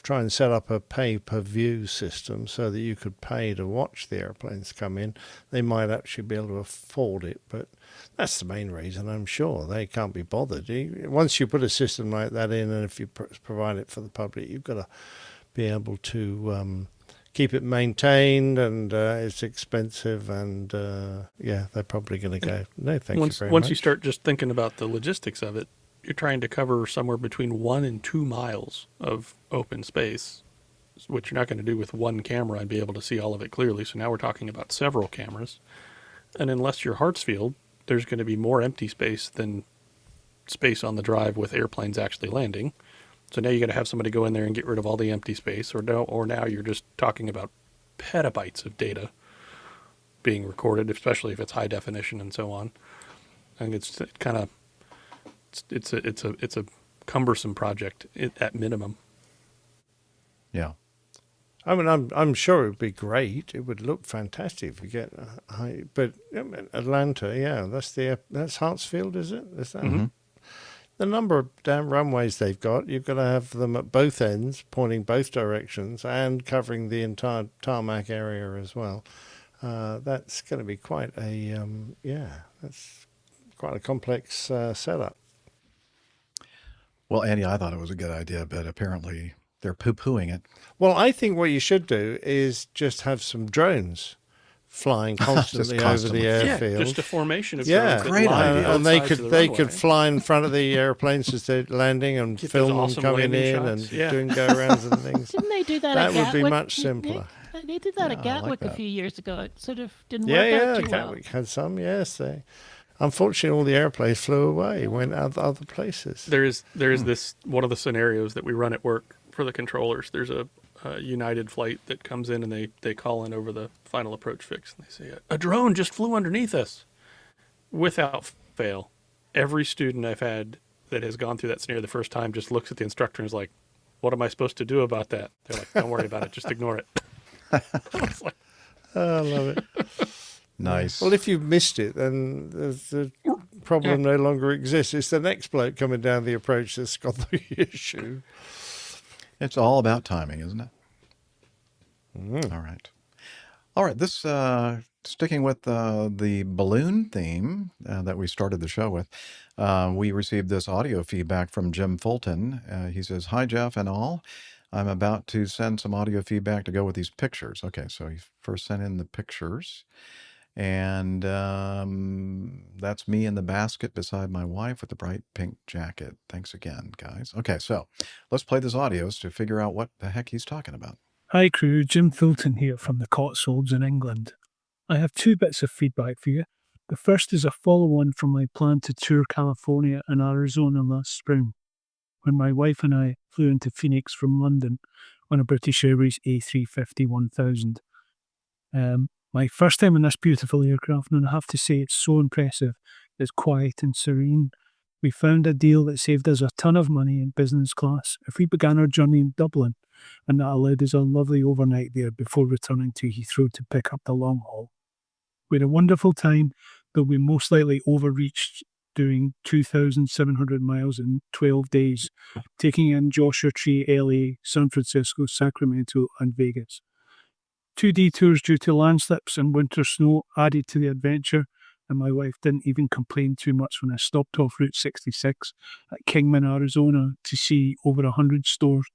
try and set up a pay-per-view system so that you could pay to watch the airplanes come in, they might actually be able to afford it. But that's the main reason, I'm sure. They can't be bothered. Once you put a system like that in, and if you provide it for the public, you've got to be able to keep it maintained, and it's expensive, and they're probably going to go, no, thank you very much. Once you start just thinking about the logistics of it, you're trying to cover somewhere between 1 and 2 miles of open space, which you're not going to do with one camera and be able to see all of it clearly. So now we're talking about several cameras. And unless you're Hartsfield, there's going to be more empty space than space on the drive with airplanes actually landing. So now you got to have somebody go in there and get rid of all the empty space, or now you're just talking about petabytes of data being recorded, especially if it's high definition and so on. I think it's a cumbersome project at minimum. Yeah. I mean, I'm sure it would be great. It would look fantastic if you get high. But Atlanta, that's Hartsfield, is it? Is that? Mm-hmm. The number of damn runways they've got, you've got to have them at both ends, pointing both directions, and covering the entire tarmac area as well. That's going to be quite that's quite a complex setup. Well, Andy, I thought it was a good idea, but apparently they're poo-pooing it. Well, I think what you should do is just have some drones flying constantly over the airfield. Yeah, just a formation of drones. Great idea. And they could fly in front of the airplanes as they're landing and film them coming in shots. And doing go-arounds and things. Didn't they do that That at would Gatwick? be much simpler. They did that at Gatwick a few years ago. It sort of didn't work out too Gatwick had some, yes. Unfortunately, all the airplanes flew away, went out other places. There is this, one of the scenarios that we run at work for the controllers. There's a United flight that comes in, and they call in over the final approach fix, and they say, a drone just flew underneath us. Without fail, every student I've had that has gone through that scenario the first time just looks at the instructor and is like, what am I supposed to do about that? They're like, don't worry about it, just ignore it. I love it. Nice. Well, if you've missed it, then the problem no longer exists. It's the next bloke coming down the approach that's got the issue. It's all about timing, isn't it? Mm. All right. This sticking with the balloon theme that we started the show with, we received this audio feedback from Jim Fulton. He says, "Hi, Jeff and all. I'm about to send some audio feedback to go with these pictures." Okay, so he first sent in the pictures. And that's me in the basket beside my wife with the bright pink jacket. Thanks again, guys. Okay, so let's play this audio to figure out what the heck he's talking about. Hi crew, Jim Fulton here from the Cotswolds in England. I have 2 bits of feedback for you. The first is a follow-on from my plan to tour California and Arizona last spring, when my wife and I flew into Phoenix from London on a British Airways A350-1000. My first time in this beautiful aircraft, and I have to say it's so impressive. It's quiet and serene. We found a deal that saved us a ton of money in business class if we began our journey in Dublin, and that allowed us a lovely overnight there before returning to Heathrow to pick up the long haul. We had a wonderful time, though we most likely overreached doing 2,700 miles in 12 days, taking in Joshua Tree, LA, San Francisco, Sacramento, and Vegas. 2 detours due to landslips and winter snow added to the adventure, and my wife didn't even complain too much when I stopped off Route 66 at Kingman, Arizona to see over 100 stored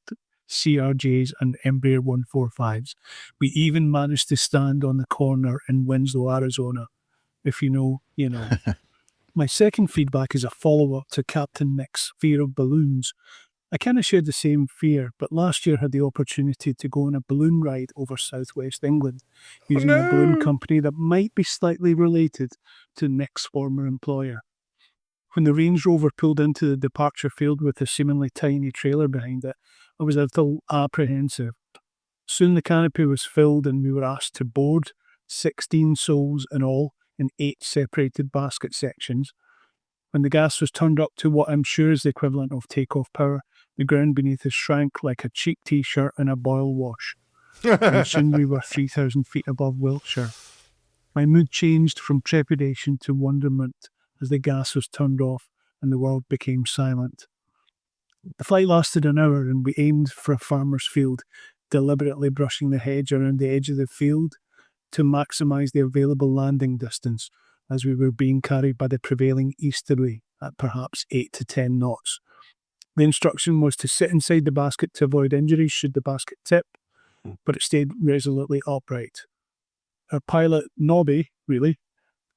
CRJs and Embraer 145s. We even managed to stand on the corner in Winslow, Arizona. If you know, you know. My second feedback is a follow-up to Captain Nick's fear of balloons. I kind of shared the same fear, but last year had the opportunity to go on a balloon ride over southwest England using a balloon company that might be slightly related to Nick's former employer. When the Range Rover pulled into the departure field with a seemingly tiny trailer behind it, I was a little apprehensive. Soon the canopy was filled and we were asked to board, 16 souls in all, in 8 separated basket sections. When the gas was turned up to what I'm sure is the equivalent of takeoff power, the ground beneath us shrank like a cheap t-shirt in a boil wash. And soon we were 3,000 feet above Wiltshire. My mood changed from trepidation to wonderment as the gas was turned off and the world became silent. The flight lasted an hour and we aimed for a farmer's field, deliberately brushing the hedge around the edge of the field to maximise the available landing distance as we were being carried by the prevailing easterly at perhaps 8 to 10 knots. The instruction was to sit inside the basket to avoid injuries should the basket tip, but it stayed resolutely upright. Our pilot, Nobby, really,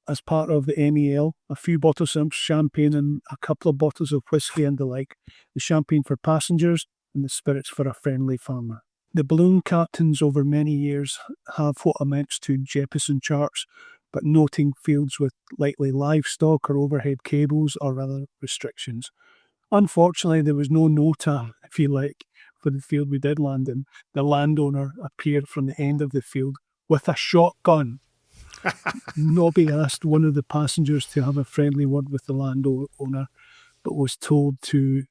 as part of the MEL, a few bottles of champagne and a couple of bottles of whiskey and the like, the champagne for passengers and the spirits for a friendly farmer. The balloon captains over many years have what amounts to Jeppesen charts, but noting fields with likely livestock or overhead cables or other restrictions. Unfortunately, there was no NOTAM, if you like, for the field we did land in. The landowner appeared from the end of the field with a shotgun. Nobby asked one of the passengers to have a friendly word with the landowner, but was told to,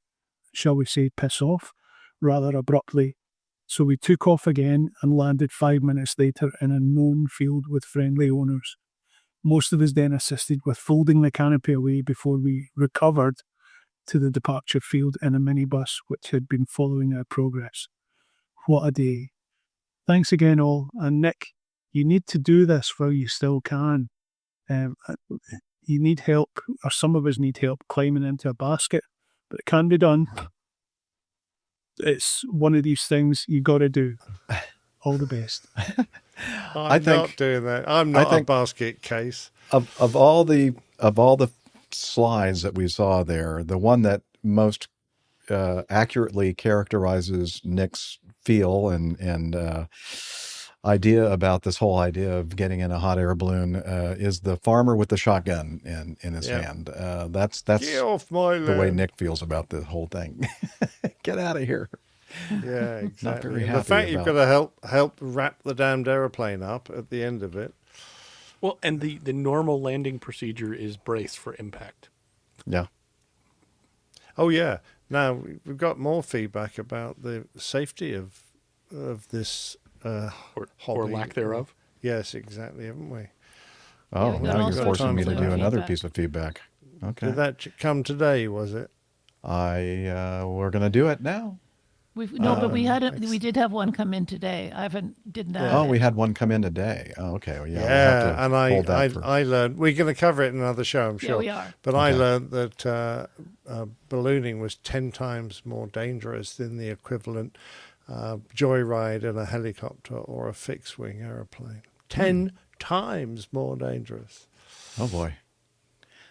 shall we say, piss off, rather abruptly. So we took off again and landed 5 minutes later in a known field with friendly owners. Most of us then assisted with folding the canopy away before we recovered to the departure field in a minibus which had been following our progress. What a day. Thanks again all, and Nick, you need to do this while you still can. You need help, or some of us need help climbing into a basket, but it can be done. It's one of these things you got to do. All the best. I'm not doing that. I'm not a basket case. Of all the slides that we saw there, the one that most accurately characterizes Nick's feel and idea about this whole idea of getting in a hot air balloon is the farmer with the shotgun in his hand. That's Get off my the way land. Nick feels about the whole thing. Get out of here. Yeah, exactly. Not very And happy the fact you've got to help wrap the damned aeroplane up at the end of it. Well, and the normal landing procedure is brace for impact. Yeah. Oh yeah. Now we've got more feedback about the safety of this or lack thereof. Yes, exactly, haven't we? Oh, Yeah, now you're forcing me to do feedback. another piece of feedback. Okay. Did that come today? Was it? We're going to do it now. But we did have one come in today. I didn't. Oh, we had one come in today. Oh, okay. Well, yeah. We'll have to and hold that for... I learned we're going to cover it in another show, I'm sure. Yeah, we are. But I learned that ballooning was 10 times more dangerous than the equivalent joyride in a helicopter or a fixed-wing aeroplane. 10 times more dangerous. Oh boy.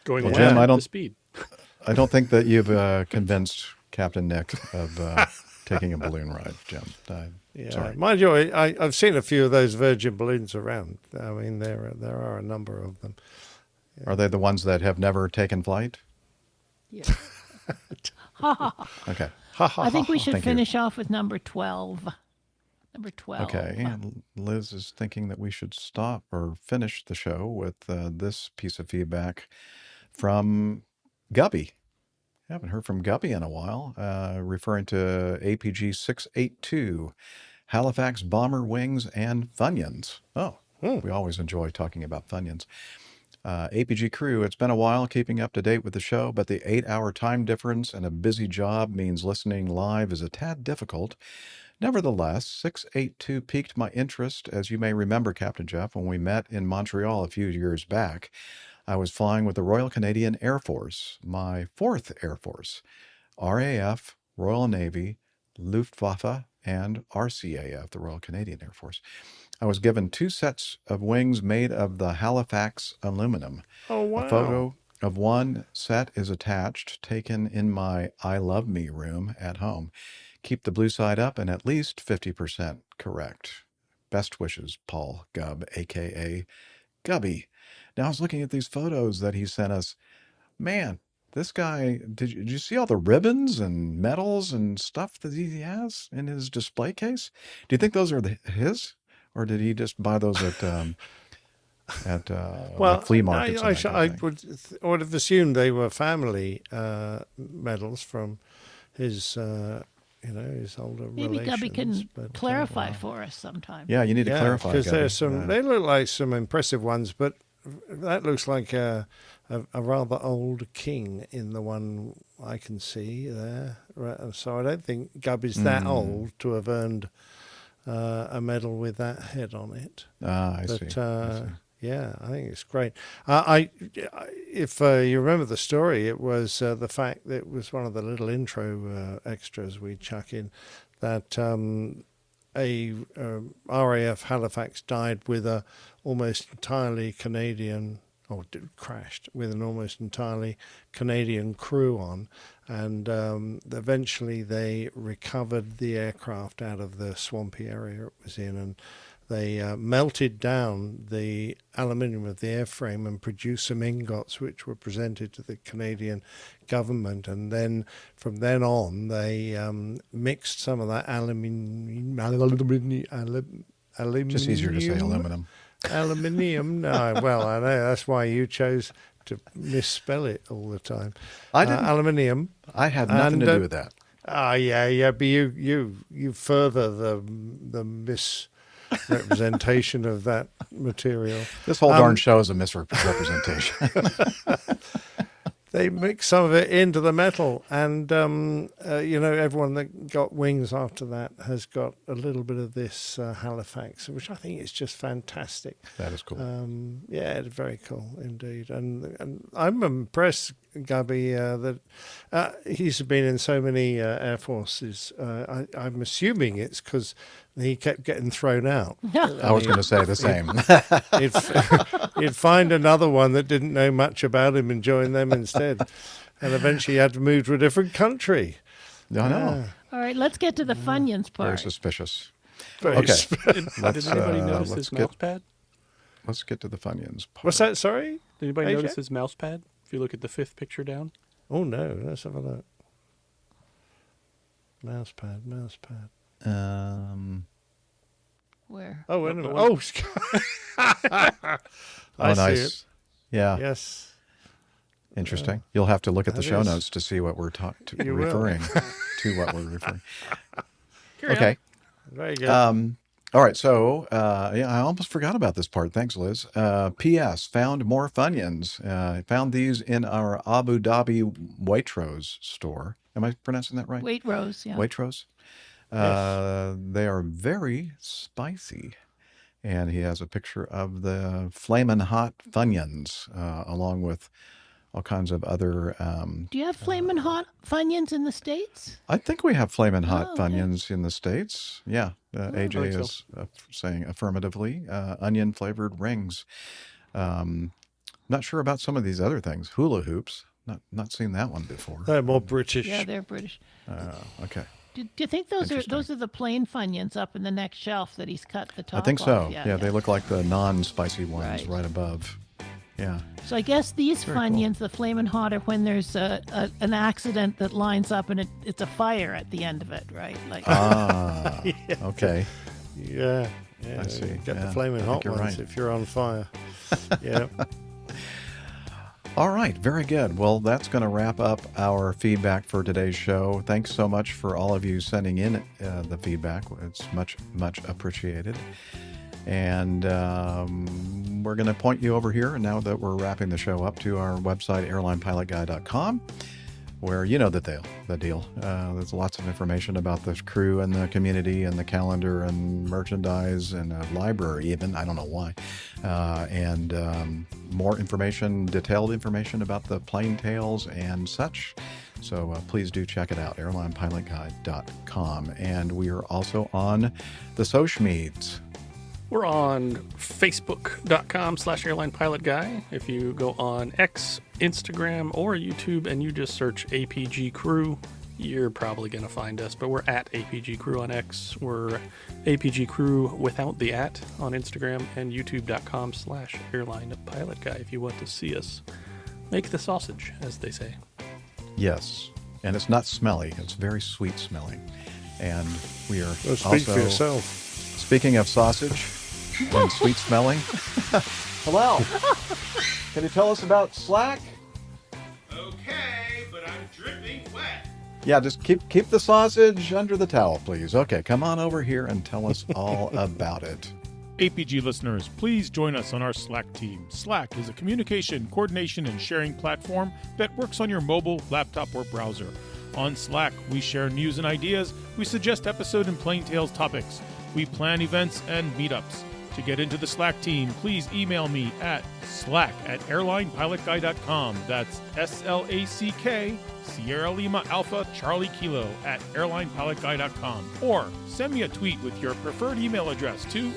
Going well, away Jim, the speed. I don't think that you've convinced Captain Nick of taking a balloon ride, Jim. Sorry. Mind you, I've seen a few of those Virgin balloons around. I mean, there are a number of them. Yeah. Are they the ones that have never taken flight? Yeah. Okay. I think we should finish off with number 12. Number 12. Okay. And Liz is thinking that we should stop or finish the show with this piece of feedback from Gubby. I haven't heard from Gubby in a while, referring to APG 682, Halifax Bomber Wings and Funions. Oh, We always enjoy talking about Funions. APG crew, it's been a while keeping up to date with the show, but the 8-hour time difference and a busy job means listening live is a tad difficult. Nevertheless, 682 piqued my interest, as you may remember, Captain Jeff, when we met in Montreal a few years back. I was flying with the Royal Canadian Air Force, my 4th Air Force, RAF, Royal Navy, Luftwaffe, and RCAF, the Royal Canadian Air Force. I was given 2 sets of wings made of the Halifax aluminum. Oh, wow. A photo of one set is attached, taken in my I Love Me room at home. Keep the blue side up and at least 50% correct. Best wishes, Paul Gubb, a.k.a. Gubby. Now, I was looking at these photos that he sent us. Man, this guy, did you see all the ribbons and medals and stuff that he has in his display case? Do you think those are his? Or did he just buy those at like flea markets? I would have assumed they were family medals from his, his older Maybe relations. Gubby can clarify for us sometime. Yeah, you need to clarify. Because there's some. They look like some impressive ones, but that looks like a rather old king in the one I can see there. So I don't think Gubby's that old to have earned a medal with that head on it. I see. Yeah, I think it's great. If you remember the story, it was the fact that it was one of the little intro extras we chuck in that a RAF Halifax died with a almost entirely Canadian, or crashed with an almost entirely Canadian crew on, and eventually they recovered the aircraft out of the swampy area it was in, and they melted down the aluminium of the airframe and produced some ingots which were presented to the Canadian government, and then from then on they mixed some of that aluminium. Just easier to say aluminum. Aluminium. No, well, I know that's why you chose to misspell it all the time. I didn't. Aluminium. I had nothing to do with that. Yeah. But you further the misrepresentation of that material. This whole darn show is a misrepresentation. They mix some of it into the metal, and everyone that got wings after that has got a little bit of this Halifax, which I think is just fantastic. That is cool. Yeah, it's very cool indeed, and I'm impressed, Gubby, that he's been in so many Air Forces. I'm assuming it's because he kept getting thrown out. I was going to say the same. He'd find another one that didn't know much about him and join them instead. And eventually he had to move to a different country. I know. All right, let's get to the Funions part. Very suspicious. Did anybody notice his mouse pad? Let's get to the Funions part. What's that, sorry? Did anybody AJ? notice his mouse pad? If you look at the 5th picture down. Oh, no. Let's have a look. Mouse pad. Where? Oh, wait a minute. Oh, I see nice. it. Yeah. Yes. Interesting. You'll have to look at the show notes to see what we're You referring to. What we're referring. Carry Okay. on. Very good. All right. So, I almost forgot about this part. Thanks, Liz. P.S. Found more Funions. Found these in our Abu Dhabi Waitrose store. Am I pronouncing that right? Waitrose, yeah. Waitrose. Yes. They are very spicy. And he has a picture of the Flamin' Hot Funions, along with all kinds of other... Do you have Flamin' Hot Funions in the States? I think we have Flamin' Hot okay. Funions in the States. Yeah. AJ is saying affirmatively. Onion-flavored rings. Not sure about some of these other things. Hula hoops. Not seen that one before. They're more British. Yeah, they're British. Okay. Do you think those are the plain Funions up in the next shelf that he's cut the top I think so. off? Yeah, they look like the non-spicy ones right above. Yeah. So I guess these Funions, the Flamin' Hot, are when there's an accident that lines up and it's a fire at the end of it, right? Like. Okay. Yeah. I see. Get the Flamin' Hot ones right. if you're on fire. Yeah. All right, very good. Well, that's going to wrap up our feedback for today's show. Thanks so much for all of you sending in the feedback. It's much, much appreciated. And we're going to point you over here, now that we're wrapping the show up, to our website, airlinepilotguy.com, where you know the deal. There's lots of information about the crew and the community and the calendar and merchandise and a library even. I don't know why. And more information, detailed information about the plane tales and such. So please do check it out, airlinepilotguy.com. And we are also on the social medias. We're on facebook.com/airlinepilotguy. If you go on X, Instagram, or YouTube and you just search APG Crew, you're probably going to find us. But we're at APG Crew on X. We're APG Crew without the at on Instagram, and youtube.com/airlinepilotguy if you want to see us make the sausage, as they say. Yes, and it's not smelly. It's very sweet smelling. And we are Speak also, for yourself. Speaking of sausage and sweet smelling, hello. Can you tell us about Slack? Okay, but I'm dripping wet. Yeah, just keep the sausage under the towel, please. Okay, come on over here and tell us all about it. APG listeners, please join us on our Slack team. Slack is a communication, coordination, and sharing platform that works on your mobile, laptop, or browser. On Slack, we share news and ideas, we suggest episode and Plain Tales topics, we plan events and meetups. To get into the Slack team, please email me at slack@airlinepilotguy.com. That's SLACK, Sierra Lima Alpha Charlie Kilo @airlinepilotguy.com. Or send me a tweet with your preferred email address to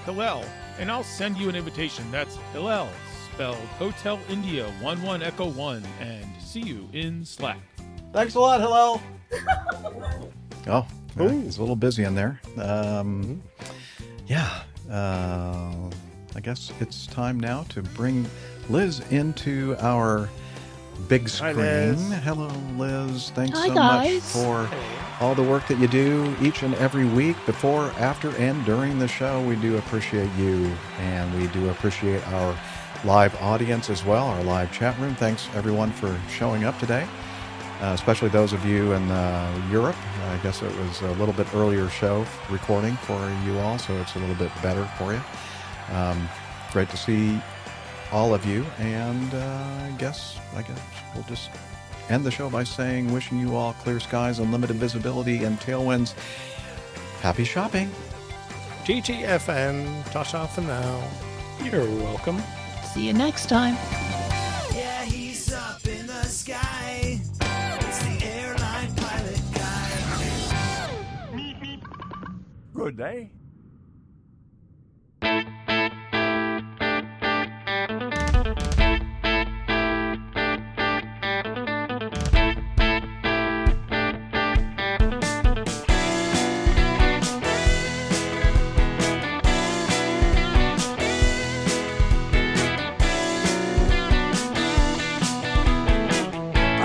@Hillel, and I'll send you an invitation. That's Hillel, spelled Hotel India 11 Echo 1, and see you in Slack. Thanks a lot, Hillel. Oh, he's a little busy in there. I guess it's time now to bring Liz into our big screen. Hi, Liz. Hello, Liz. Thanks Hi, so guys. much for all the work that you do each and every week, before, after, and during the show. We do appreciate you, and we do appreciate our live audience as well, our live chat room. Thanks, everyone, for showing up today. Especially those of you in Europe. I guess it was a little bit earlier show recording for you all, so it's a little bit better for you. Great to see all of you, and I guess we'll just end the show by saying, wishing you all clear skies, unlimited visibility, and tailwinds. Happy shopping. GTFN, ta-ta for now. You're welcome. See you next time. Yeah, he's up in the sky. It's the airline pilot guy. Good day.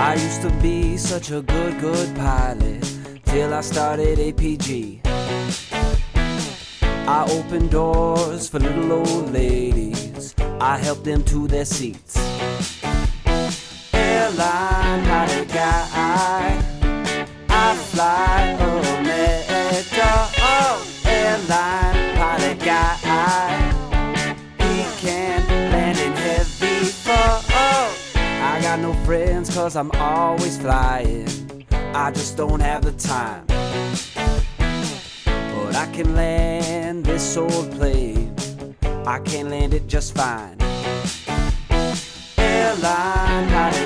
I used to be such a good pilot till I started APG. I opened doors for little old ladies. I helped them to their seats. Airline pilot guy, I fly America. Oh, airline pilot guy, he can land in heavy fog. I got no friends 'cause I'm always flying. I just don't have the time. But I can land this old plane. I can land it just fine. Airline pilot